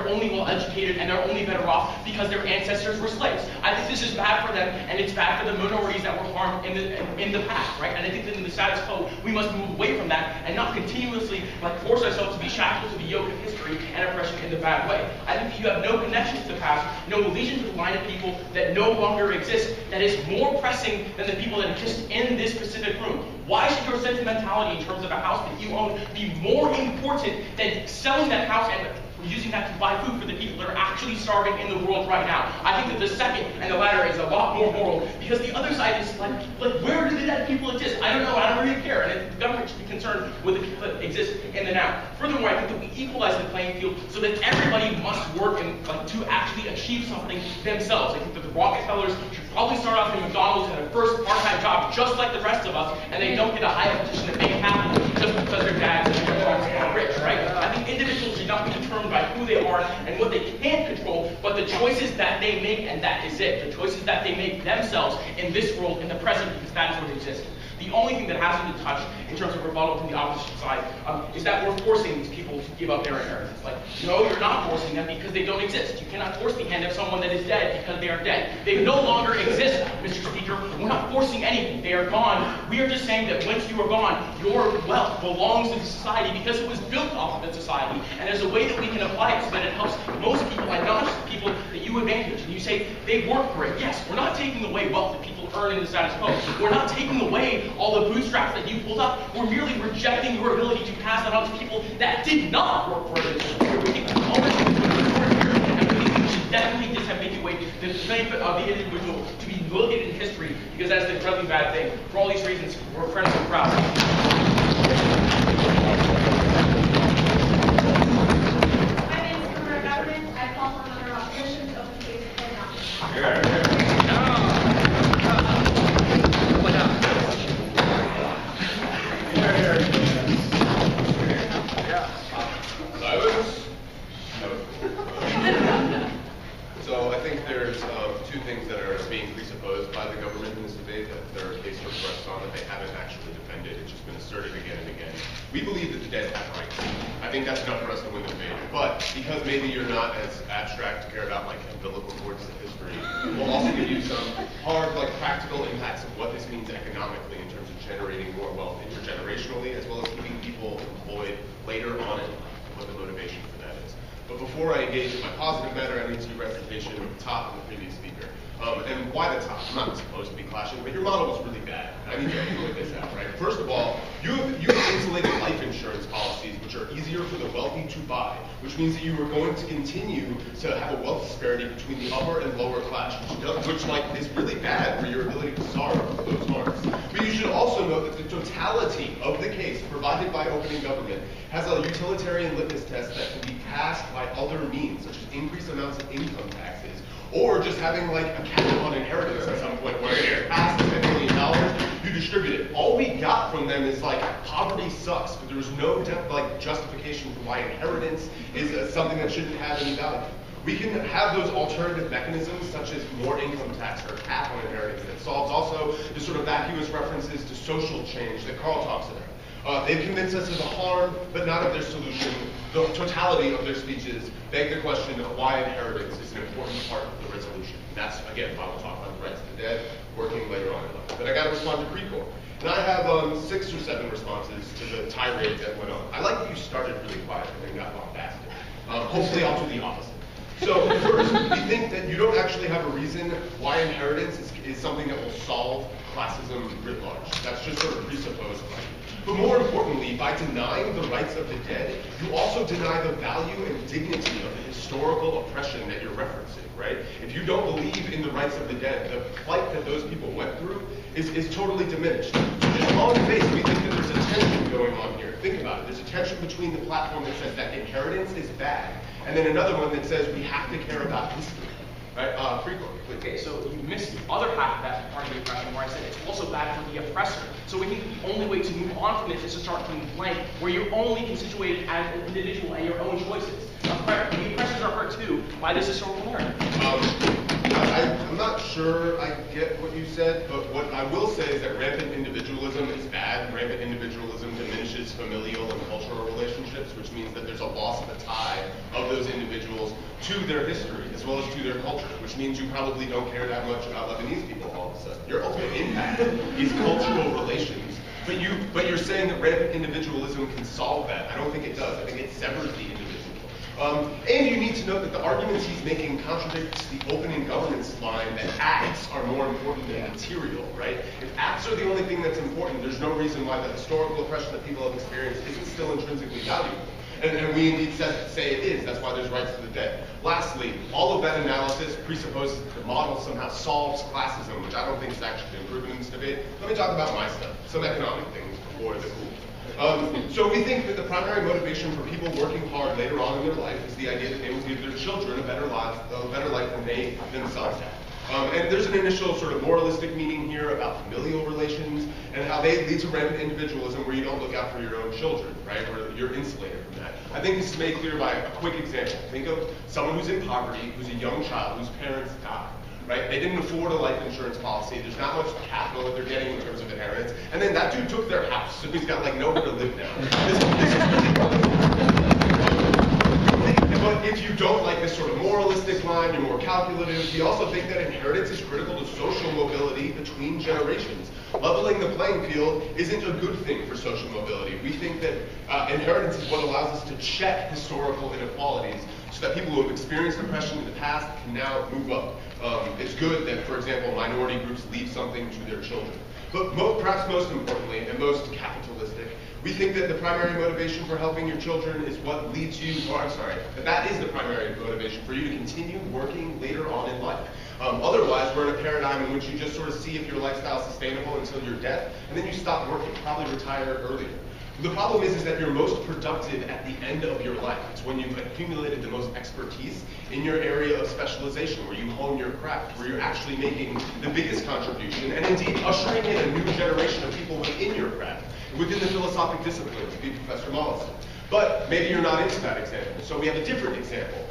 only well educated, and they're only better off because their ancestors were slaves. I think this is bad for them, and it's bad for the minorities that were harmed in the past, right? And I think that in the status quo, we must move away from that and not continuously like force ourselves to be shackled to the yoke of history and oppression in the bad way. I think that you have no connection to the past, no allegiance to the line of people that no longer exist, that is more pressing than the people that exist in this specific room. Why should your sentimentality in terms of a house that you own be more important than selling that house and using that to buy food for the people that are actually starving in the world right now? I think that the second and the latter is a lot more moral, because the other side is like where do the dead people exist? I don't know, I don't really care. And the government should be concerned with the people that exist in the now. Furthermore, I think that we equalize the playing field so that everybody must work and to actually achieve something themselves. I think that the Rockefellers should probably start off in McDonald's and a first part-time job just like the rest of us, and they don't get a high position that they have just because their dads and their moms are rich, right? I think individuals should not be determined by who they are and what they can't control, but the choices that they make, and that is it. The choices that they make themselves in this world, in the present, because that is what exists. The only thing that hasn't been touched in terms of rebuttal from the opposition side is that we're forcing these people to give up their inheritance. Like, no, you're not forcing them because they don't exist. You cannot force the hand of someone that is dead because they are dead. They no longer exist, Mr. Speaker. We're not forcing anything. They are gone. We are just saying that once you are gone, your wealth belongs to the society because it was built off of the society. And there's a way that we can apply it so that it helps most people and not just the people that you advantage. And you say, they work for it. Yes, we're not taking away wealth that people earn in the status quo. We're not taking away all the bootstraps that you pulled up. We're merely rejecting your ability to pass that on to people that did not work for it. We think that all this is here, and we think we should definitely disambiguate the benefit of the individual to be located in history, because that's an incredibly bad thing. For all these reasons, we're incredibly proud. My name is Kumar Government. I call for another opposition to open case for now. So I think there's two things that are being presupposed by the government in this debate that their case rests on that they haven't actually defended. It's just been asserted again and again. We believe that the dead have rights. I think that's enough for us to win the debate. But because maybe you're not as abstract to care about like umbilical cords of history, we'll also give you some hard, like practical impacts of what this means economically in terms of generating more wealth intergenerationally, as well as keeping people employed later on in life, and what the motivation for that is. But before I engage in my positive matter, I need to do refutation of the top of the previous speaker. And why the top? I'm not supposed to be clashing, but your model was really bad. I need to point this out, right? First of all, you have insulated life insurance policies, which are easier for the wealthy to buy, which means that you are going to continue to have a wealth disparity between the upper and lower class, which is really bad for your ability to solve those harms. But you should also note that the totality of the case provided by opening government has a utilitarian litmus test that can be passed by other means, such as increased amounts of income taxes, or just having like a cap on inheritance at some point where you're past $10 million, you distribute it. All we got from them is like poverty sucks, but there was no justification for why inheritance is something that shouldn't have any value. We can have those alternative mechanisms, such as more income tax or cap on inheritance, that solves also the sort of vacuous references to social change that Carl talks about. They've convinced us of the harm, but not of their solution. The totality of their speeches beg the question of why inheritance is an important part of the resolution. And that's, again, why we'll talk about the rights of the dead, working later on in life. But I got to respond to Precor. And I have 6 or 7 responses to the tirade that went on. I like that you started really quiet and then got bombastic. Hopefully I'll do the opposite. So first, we think that you don't actually have a reason why inheritance is something that will solve classism writ large. That's just sort of presupposed. But more importantly, by denying the rights of the dead, you also deny the value and dignity of the historical oppression that you're referencing, right? If you don't believe in the rights of the dead, the plight that those people went through is totally diminished. So just on the face, we think that there's a tension going on here. Think about it. There's a tension between the platform that says that inheritance is bad, and then another one that says we have to care about history. Right? Precor, please. Okay, so you missed the other half of that part of the oppression where I said it's also bad for the oppressor. So we think the only way to move on from this is to start from blank, where you're only situated as an individual and your own choices. The oppressors are hurt too by this historical narrative. I'm not sure I get what you said, but what I will say is that rampant individualism is bad. Rampant individualism diminishes familial and cultural relationships, which means that there's a loss of the tie of those individuals to their history as well as to their culture, which means you probably don't care that much about Lebanese people all of a sudden. Your ultimate impact is cultural relations. But you're saying that rampant individualism can solve that. I don't think it does. I think it severs the individual. And you need to note that the arguments he's making contradicts the opening government's line that acts are more important than material, right? If acts are the only thing that's important, there's no reason why the historical oppression that people have experienced isn't still intrinsically valuable. And we indeed say it is. That's why there's rights to the dead. Lastly, all of that analysis presupposes that the model somehow solves classism, which I don't think is actually been proven in this debate. Let me talk about my stuff, some economic things before the cool. So we think that the primary motivation for people working hard later on in their life is the idea that they will give their children a better life than they themselves have. And there's an initial sort of moralistic meaning here about familial relations and how they lead to rampant individualism where you don't look out for your own children, right? Where you're insulated from that. I think this is made clear by a quick example. Think of someone who's in poverty, who's a young child, whose parents died. Right? They didn't afford a life insurance policy. There's not much capital that they're getting in terms of inheritance. And then that dude took their house, so he's got like nowhere to live now. This is really but if you don't like this sort of moralistic line, you're more calculative. We also think that inheritance is critical to social mobility between generations. Leveling the playing field isn't a good thing for social mobility. We think that inheritance is what allows us to check historical inequalities so that people who have experienced oppression in the past can now move up. It's good that, for example, minority groups leave something to their children. But perhaps most importantly, and most capitalistic, we think that the primary motivation for helping your children is what leads you, that is the primary motivation for you to continue working later on in life. Otherwise, we're in a paradigm in which you just sort of see if your lifestyle is sustainable until your death, and then you stop working, probably retire earlier. The problem is that you're most productive at the end of your life. It's when you've accumulated the most expertise in your area of specialization, where you hone your craft, where you're actually making the biggest contribution, and indeed ushering in a new generation of people within your craft, within the philosophic discipline, to be Professor Mollison. But maybe you're not into that example, so we have a different example.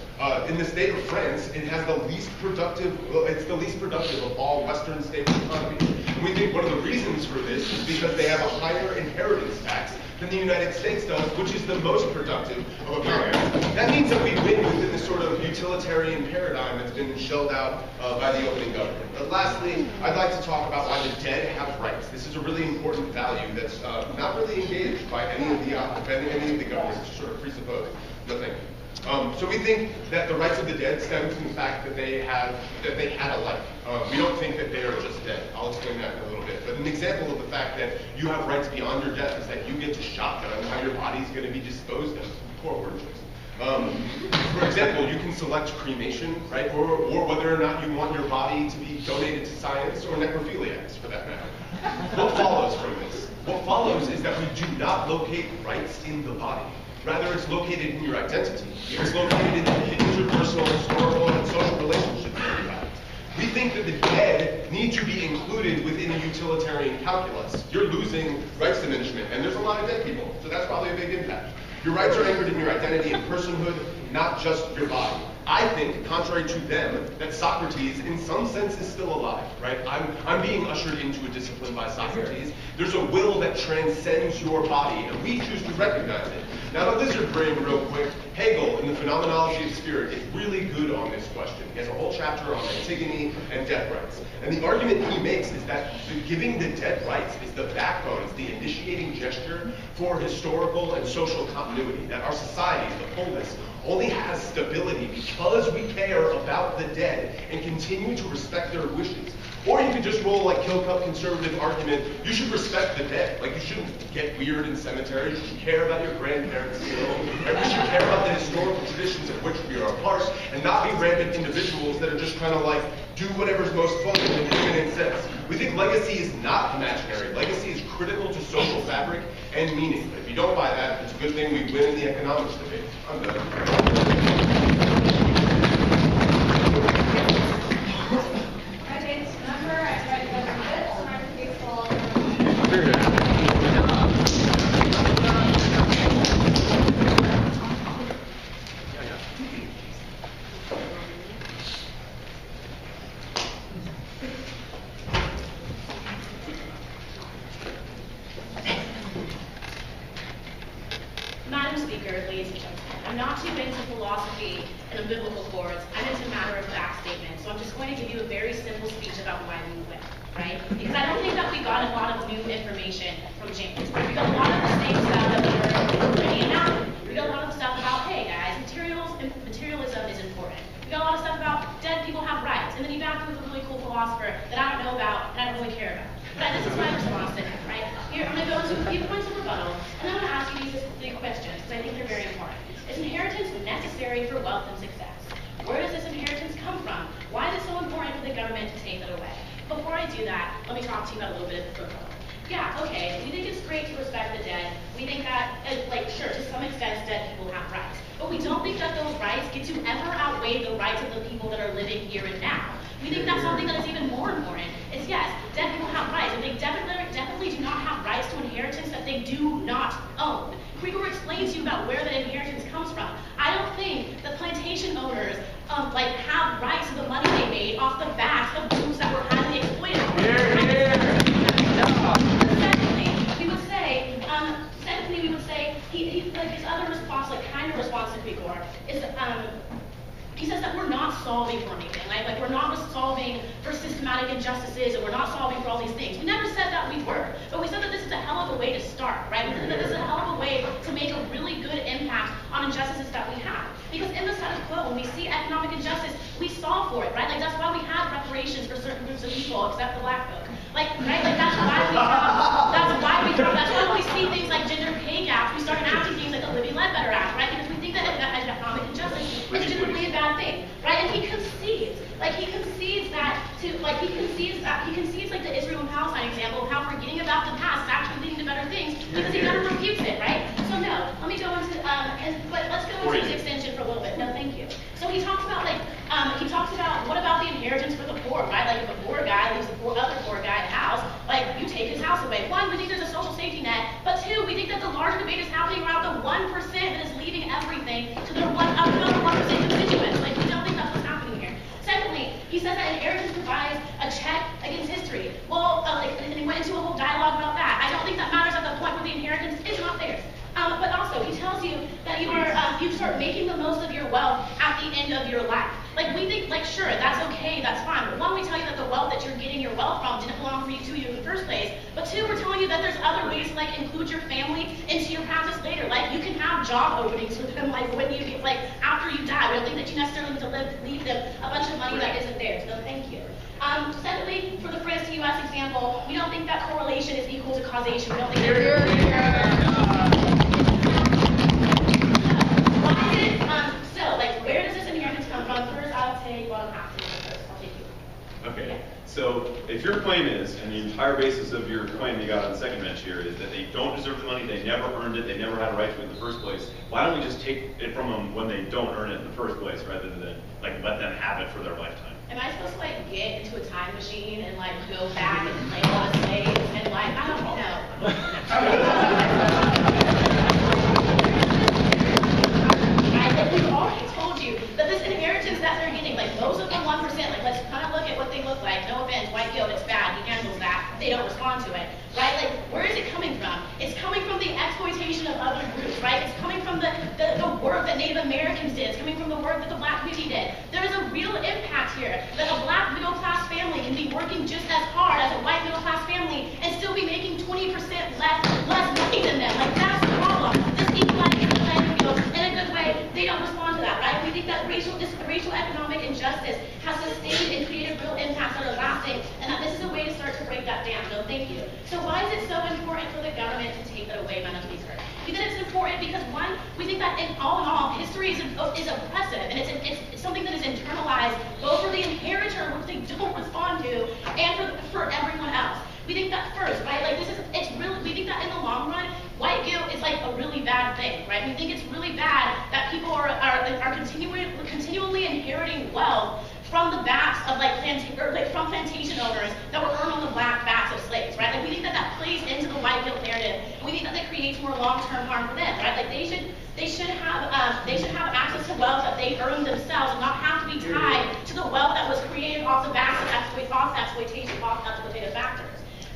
In the state of France, it has the least productive, it's the least productive of all Western stable economies. And we think one of the reasons for this is because they have a higher inheritance tax than the United States does, which is the most productive of economies. That means that we win within the sort of utilitarian paradigm that's been shelled out by the opening government. But lastly, I'd like to talk about why the dead have rights. This is a really important value that's not really engaged by any of the governments, to sort of presuppose. No, thank you. So we think that the rights of the dead stem from the fact that they had a life. We don't think that they are just dead. I'll explain that in a little bit. But an example of the fact that you have rights beyond your death is that you get to shotgun how your body is going to be disposed of. Poor word choice. For example, you can select cremation, right? Or whether or not you want your body to be donated to science or necrophiliacs, for that matter. What follows from this? What follows is that we do not locate rights in the body. Rather, it's located in your identity. It's located in the interpersonal, historical, and social relationships that you have. We think that the dead need need to be included within a utilitarian calculus. You're losing rights diminishment, and there's a lot of dead people, so that's probably a big impact. Your rights are anchored in your identity and personhood, not just your body. I think, contrary to them, that Socrates, in some sense, is still alive, right? I'm being ushered into a discipline by Socrates. There's a will that transcends your body, and we choose to recognize it. Now, the lizard brain, real quick. Hegel, in the Phenomenology of Spirit, is really good on this question. He has a whole chapter on Antigone and death rights. And the argument he makes is that giving the dead rights is the backbone, it's the initiating gesture for historical and social continuity, that our society, the wholeness, only has stability because we care about the dead and continue to respect their wishes. Or you could just roll like Kill Cup conservative argument, you should respect the dead. Like you shouldn't get weird in cemeteries, you should care about your grandparents still, and we should care about the historical traditions of which we are a part, and not be random individuals that are just trying to like do whatever's most fun in an imminent sense. We think legacy is not imaginary. Legacy is critical to social fabric and meaning. But if you don't buy that, it's a good thing we win in the economics debate. I'm done. Madam Speaker, ladies and gentlemen, I'm not too into philosophy and the biblical chords. I'm into matter-of-fact statements. So I'm just going to give you a very simple speech about why we win, right? Because I don't think that we got a lot of new information from James. We got a lot of the same stuff that we heard already in Adam. We got a lot of stuff about, hey guys, materialism is important. We got a lot of stuff about dead people have rights. And then he backed with a really cool philosopher that I don't know about and I don't really care about. But this is my response to him, right? Here, I'm going to go into a few points of rebuttal, and I'm going to ask you these three questions, because I think they're very important. Is inheritance necessary for wealth and success? Where does this inheritance come from? Why is it so important for the government to take it away? Before I do that, let me talk to you about a little bit of rebuttal. Yeah, okay, we think it's great to respect the dead. We think that, sure, to some extent, dead people have rights. But we don't think that those rights get to ever outweigh the rights of the people that are living here and now. We think that's something that is even more important. Is yes, dead people have rights, and they definitely do not have rights to inheritance that they do not own. Krieger explains to you about where the inheritance comes from. I don't think the plantation owners have rights to the money they made off the backs of groups that were highly exploited. Secondly, we would say his other response, kind of response to Krieger, is he says that we're not solving for anything, right? Like we're not solving for systematic injustices, and we're not solving for all these things. We never said that we were, but we said that this is a hell of a way to start, right? We said that this is a hell of a way to make a really good impact on injustices that we have. Because in the status quo, when we see economic injustice, we solve for it, right? Like that's why we have reparations for certain groups of people, except the black folk. That's why when we see things like gender pay gaps, we start enacting things like the Libby Ledbetter Act, right? Because we think that economic injustice is generally a bad thing, right? And he concedes the Israel and Palestine example of how forgetting about the past is actually leading to better things because he never refutes it, right? So no, let me go into, but let's go into his extension for a little bit. No, thank you. So he talks about what about the inheritance for the poor, right? Like if a poor guy leaves the other poor guy a house, you take his house away. One, we think there's a social safety net, but two, we think that the larger debate is happening around the 1% that is leaving everything to their another 1% constituents. We don't think that's what's happening here. Secondly, he says that inheritance provides a check against history. Well, and he went into a whole dialogue about that. I don't think that matters at the point where the inheritance is not theirs. But also, he tells you that you start making the most of your wealth at the end of your life. We think, sure, that's okay, that's fine. But one, we tell you that the wealth that you're getting your wealth from didn't belong to you in the first place. But two, we're telling you that there's other ways to include your family into your practice later. You can have job openings for them, when you get, after you die. We don't think that you necessarily need to leave them a bunch of money that isn't theirs. So thank you. Secondly, for the France to US example, we don't think that correlation is equal to causation. We don't think where does this inheritance come from? First, I'll take bottom half. I'll take you. Okay. Yeah. So if your claim is, and the entire basis of your claim you got on the second bench here is that they don't deserve the money, they never earned it, they never had a right to it in the first place, why don't we just take it from them when they don't earn it in the first place rather than let them have it for their lifetime? Am I supposed to get into a time machine and like go back and play a lot of slaves and like, I don't know. Like, we've already told you that this inheritance that they're getting, like most of the 1%, like let's kind of look at what they look like. No offense, white guilt, it's bad. He handles that. They don't respond to it, right? Like, where is it coming from? It's coming from the exploitation of other groups, right? It's coming from the work that Native Americans did. It's coming from the work that the black community did. There is a real impact here that a black middle-class family can be working just as hard as a white middle-class family and still be making 20% less money than them. Like, that's the problem. This equalizing the playing field in a good way, they don't respond to that, right? We think that this racial economic injustice has sustained and created real impacts that are lasting, and that this is a way to start to break that down. No, thank you. So why is it so important for the government to take that away, Madam Speaker? Because it's important because, one, we think that in all, history is oppressive, and it's something that is internalized both for the inheritor, which they don't respond to, and for everyone else. We think that first, right? Like we think that in the long run, white guilt is like a really bad thing, right? We think it's really bad that people are continually inheriting wealth from the backs of from plantation owners that were earned on the black backs of slaves, right? Like we think that plays into the white guilt narrative. We think that creates more long-term harm for them, right? Like they should have access to wealth that they earned themselves and not have to be tied to the wealth that was created off the backs of exploitative factors.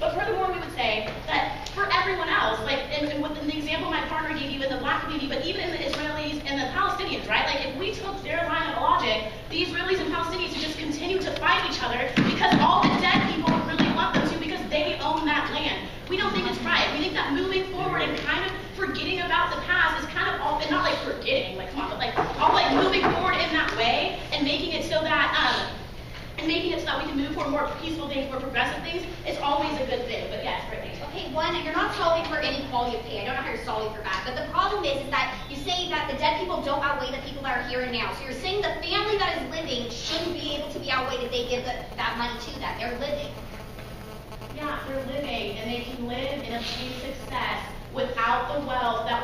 But furthermore, we would say that for everyone else, like and within the example my partner gave you in the black community, but even in the Israelis and the Palestinians, right? Like if we took their line of logic, the Israelis and Palestinians would just continue to fight each other because all the dead people would really want them to because they own that land. We don't think it's right. We think that moving forward and kind of forgetting about the past is kind of all, and not like forgetting, like come on, but like all like moving forward in that way and making it so that we can move forward more peaceful things, more progressive things, it's always a good thing. But yes, Brittany. Okay, one, you're not solving for inequality of pay. I don't know how you're solving for that. But the problem is that you say that the dead people don't outweigh the people that are here and now. So you're saying the family that is living shouldn't be able to be outweighed if they give that money to them. They're living. Yeah, they're living, and they can live and achieve success without the wealth that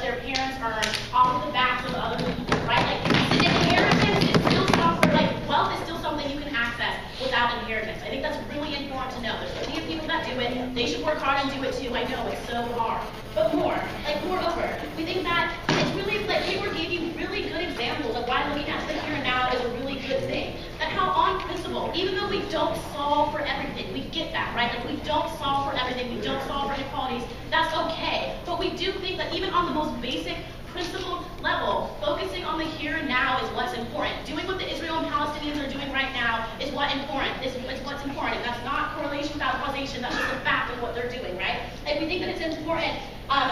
their parents earned off of the backs of other people, right? Like inheritance is still something, like wealth is still something you can access without inheritance. I think that's really important to know. There's plenty of people that do it. They should work hard and do it too. I know it's so hard. But moreover, we think that it's really like Hayward gave you really good examples of why looking at the here and now is a really good thing. That how on principle, even though we don't solve for everything, we get that, right? Like we don't solve for everything, we don't solve for inequalities, that's okay. But we do think that even on the most basic principled level, focusing on the here and now is what's important. Doing what the Israel and Palestinians are doing right now is what's important. And that's not correlation without causation, that's just a fact of what they're doing, right? Like we think that it's important.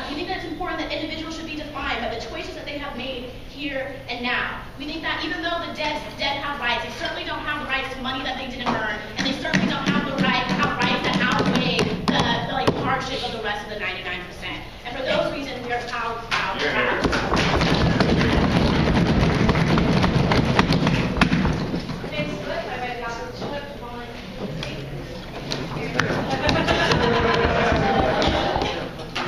We think that it's important that individuals should be defined by the choices that they have made here and now. We think that even though the dead have rights, they certainly don't have the rights to money that they didn't earn, and they certainly don't have the right to have rights that outweigh the hardship of the rest of the 99%. And for those reasons, we are proud.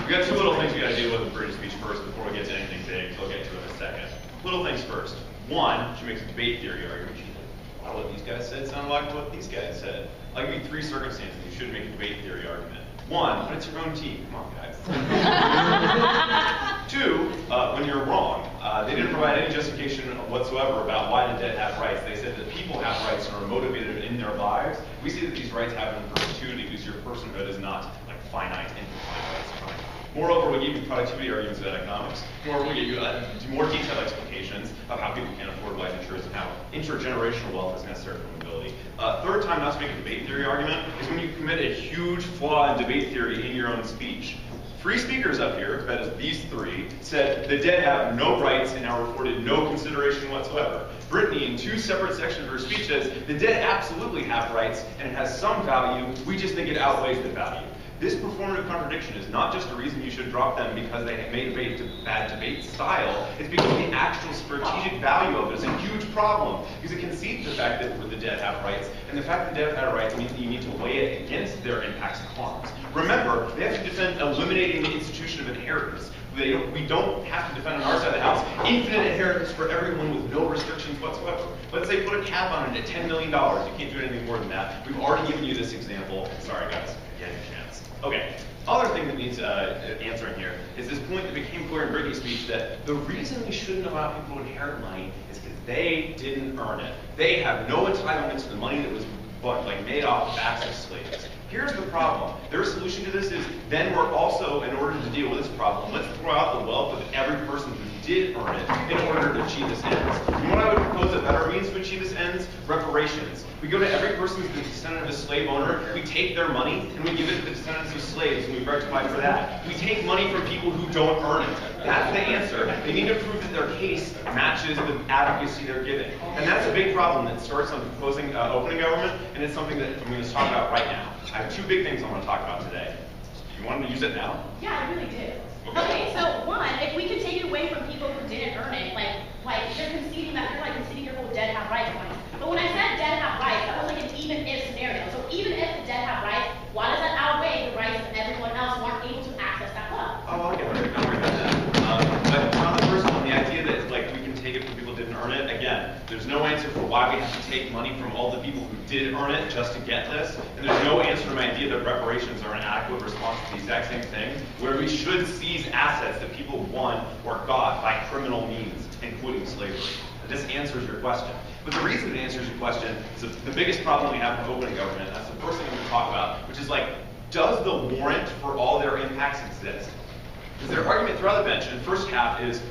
We got two little things we got to deal with free speech first before we get to anything big, so I'll get to it in a second. Little things first. One, she makes a debate theory argument. She said, wow, what these guys said sounded like what these guys said. I'll give you three circumstances you should make a debate theory argument. One, when it's your own team. Come on, guys. Two, when you're wrong. They didn't provide any justification whatsoever about why the dead have rights. They said that people have rights and are motivated in their lives. We see that these rights happen in perpetuity because your personhood is not like finite and defined rights. Moreover, we give you productivity arguments about economics. Moreover, we give you more detailed explications of how people can't afford life insurance and how intergenerational wealth is necessary for mobility. Third time not to make a debate theory argument is when you commit a huge flaw in debate theory in your own speech. Three speakers up here, that is these three, said the dead have no rights and are afforded no consideration whatsoever. Brittany, in two separate sections of her speech, says the dead absolutely have rights and it has some value, we just think it outweighs the value. This performative contradiction is not just a reason you should drop them because they made bad debate style. It's because the actual strategic value of it is a huge problem because it concedes the fact that the dead have rights, and the fact that the dead have rights means that you need to weigh it against their impacts and harms. Remember, they have to defend eliminating the institution of inheritance. We don't have to defend on our side of the house infinite inheritance for everyone with no restrictions whatsoever. Let's say put a cap on it at $10 million. You can't do anything more than that. We've already given you this example. Sorry, guys. You had your chance. Okay. Other thing that needs answering here is this point that became clear in Brittany's speech, that the reason we shouldn't allow people to inherit money is because they didn't earn it. They have no entitlement to the money that was made off the backs of slaves. Here's the problem. Their solution to this is, then we're also, in order to deal with this problem, let's throw out the wealth of every person who did earn it in order to achieve this ends. And what I would propose a better means to achieve this ends? Reparations. We go to every person who's the descendant of a slave owner, we take their money, and we give it to the descendants of slaves, and we rectify for that. We take money from people who don't earn it. That's the answer. They need to prove that their case matches the advocacy they're giving. And that's a big problem that starts on proposing opening government, and it's something that I'm going to talk about right now. I have two big things I want to talk about today. You want to use it now? Yeah, I really do. Okay, so one, if we could take it away from people who didn't earn it, like you're conceding that you're conceding your whole dead have rights point. But when I said dead have rights, that was an even if scenario. So even if the dead have rights, why does that outweigh the rights of everyone else who aren't able to access that wealth? Oh, I'll get rid of that. But on the first one, the idea that we can take it from people who didn't earn it, again, there's no answer for why we have to take money from all the people who did earn it just to get this. And there's no answer to my idea that reparations are an adequate response to the exact same thing, where we should seize assets that people won or got by criminal means, including slavery. This answers your question. But the reason it answers your question is the biggest problem we have with opening government. That's the first thing I'm going to talk about, which is does the warrant for all their impacts exist? Because their argument throughout the bench in the first half is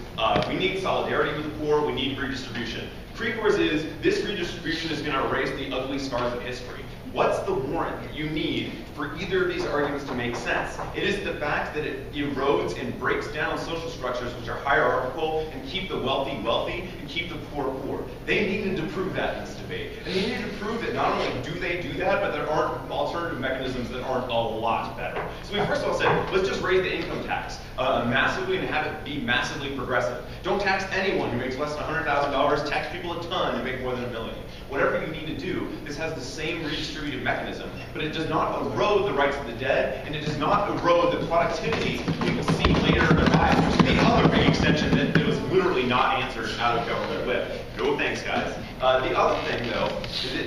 we need solidarity with the poor, we need redistribution. Three-quarters is this redistribution is going to erase the ugly scars of history. What's the warrant that you need for either of these arguments to make sense? It is the fact that it erodes and breaks down social structures which are hierarchical and keep the wealthy wealthy and keep the poor poor. They needed to prove that in this debate. And they needed to prove that not only do they do that, but there aren't alternative mechanisms that aren't a lot better. So we first of all said, let's just raise the income tax massively and have it be massively progressive. Don't tax anyone who makes less than $100,000, tax people a ton who make more than $1 million. Whatever you need to do, this has the same redistributive mechanism, but it does not erode the rights of the dead, and it does not erode the productivity people see later in their lives, which is the other big extension that was literally not answered out of government whip. No thanks, guys. The other thing, though,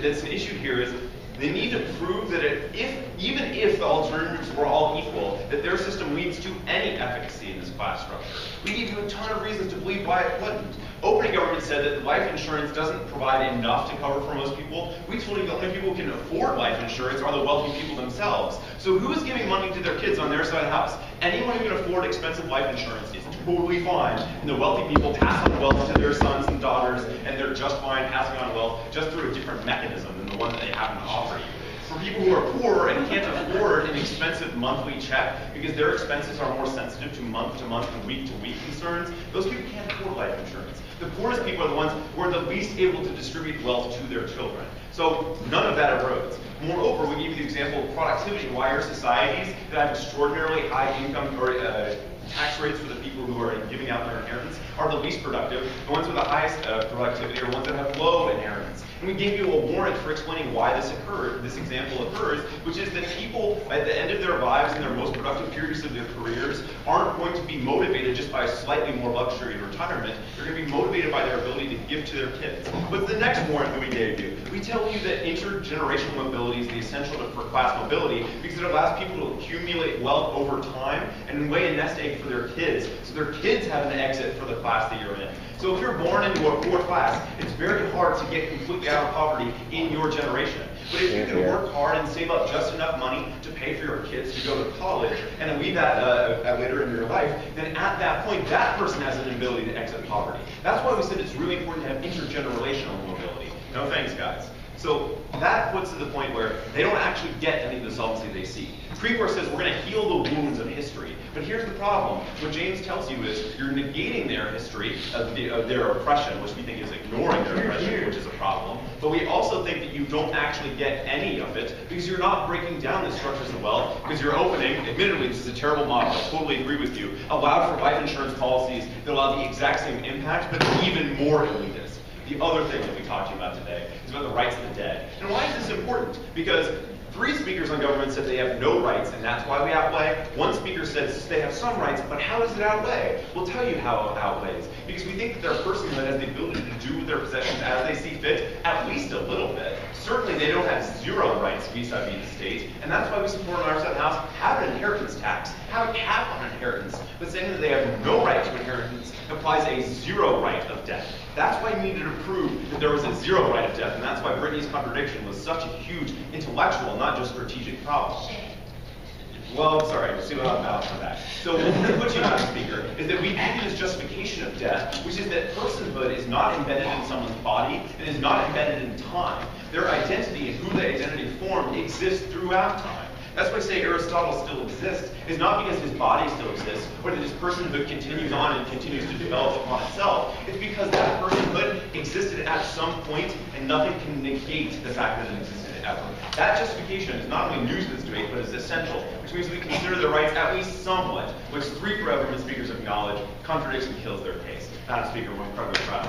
that's an issue here is they need to prove that even if the alternatives were all equal, that their system leads to any efficacy in this class structure. We give you a ton of reasons to believe why it wouldn't. Opening government said that life insurance doesn't provide enough to cover for most people. We told you the only people who can afford life insurance are the wealthy people themselves. So who is giving money to their kids on their side of the house? Anyone who can afford expensive life insurance is totally fine. And the wealthy people pass on wealth to their sons and daughters, and they're just fine passing on wealth just through a different mechanism than the one that they happen to offer you. For people who are poor and can't afford an expensive monthly check because their expenses are more sensitive to month and week concerns, those people can't afford life insurance. The poorest people are the ones who are the least able to distribute wealth to their children. So none of that erodes. Moreover, we give you the example of productivity, why our societies that have extraordinarily high income or tax rates for the people who are giving out their inheritance are the least productive. The ones with the highest productivity are ones that have low inheritance. And we gave you a warrant for explaining why this example occurs, which is that people at the end of their lives and their most productive periods of their careers aren't going to be motivated just by slightly more luxury in retirement. They're going to be motivated by their ability to give to their kids. What's the next warrant that we gave you? We tell you that intergenerational mobility is the essential for class mobility because it allows people to accumulate wealth over time and lay a nest egg for their kids, so their kids have an exit for the class that you're in. So if you're born into a poor class, it's very hard to get completely out of poverty in your generation. But if you can work hard and save up just enough money to pay for your kids to go to college and then leave that later in your life, then at that point, that person has an ability to exit poverty. That's why we said it's really important to have intergenerational mobility. No thanks, guys. So that puts to the point where they don't actually get any of the solvency they seek. Creeper says we're going to heal the wounds of history. But here's the problem. What James tells you is you're negating their history of their oppression, which we think is ignoring their oppression, which is a problem. But we also think that you don't actually get any of it because you're not breaking down the structures of wealth, because you're opening, admittedly, this is a terrible model, I totally agree with you, allowed for life insurance policies that allow the exact same impact, but even more elitist. The other thing that we talked to you about today is about the rights of the dead. And why is this important? Because 3 speakers on government said they have no rights, and that's why we outweigh. 1 speaker says they have some rights, but how does it outweigh? We'll tell you how it outweighs. Because we think that their personhood has the ability to do with their possessions as they see fit, at least a little bit. Certainly they don't have 0 rights vis-a-vis the state, and that's why we support on our side of the House, have an inheritance tax, have a cap on inheritance, but saying that they have no right to inheritance implies a 0 right of death. That's why we needed to prove that there was a 0 right of death, and that's why Brittany's contradiction was such a huge intellectual, not just strategic problem. Well, I'm sorry, we'll see what I'm about for that. So what we're put you, Madam Speaker, is that we give you this justification of death, which is that personhood is not embedded in someone's body, and is not embedded in time. Their identity and who the identity formed exists throughout time. That's why I say Aristotle still exists, is not because his body still exists, or that his personhood continues on and continues to develop upon itself. It's because that personhood existed at some point, and nothing can negate the fact that it existed ever. That justification is not only news to this debate, but is essential, which means we consider their rights at least somewhat, which 3 government speakers acknowledge contradicts and kills their case. Madam Speaker, we're incredibly proud.